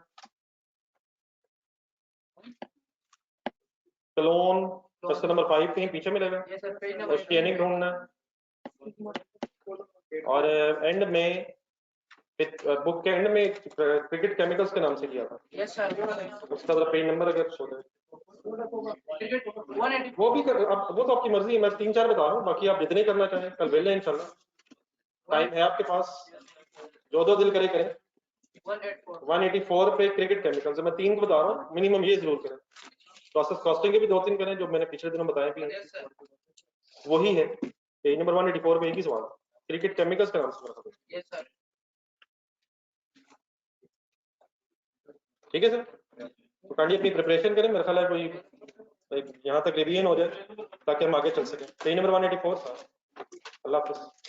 क्लोन क्वेश्चन नंबर 5 कहीं पीछे मिलेगा। Yes, sir. Page number oceanic ढूंढना है, और एंड में बुक के एंड में क्रिकेट केमिकल्स के नाम से किया था। Yes, sir. उसका पेज नंबर अगर शो दे Cricket 180. वो भी कर, अब वो तो आपकी मर्जी है, मैं 3-4 बता रहा हूँ, बाकी आप जितने करना चाहें। कल वेले इंशाल्लाह, टाइम है आपके पास, जो दिल करे करें। 184. 184 पे क्रिकेट केमिकल्स मैं 3 बता रहा हूँ, मिनिमम ये जरूर करें। प्रोसेस कॉस्टिंग के भी 2-3 करें, जो मैंने पिछले दिनों बताए भी हैं, Yes, sir. वही है। पेज नंबर 184 पे एक ही सवाल, क्रिकेट केमिकल्स का नाम से। Yes, sir. ठीक है सर, तो काइंडली अपनी प्रिपरेशन करें। मेरा ख्याल है कोई यहाँ तक रिवीजन हो जाए ताकि हम आगे चल सकें। पेज नंबर 184 था। अल्लाह हाफिज़।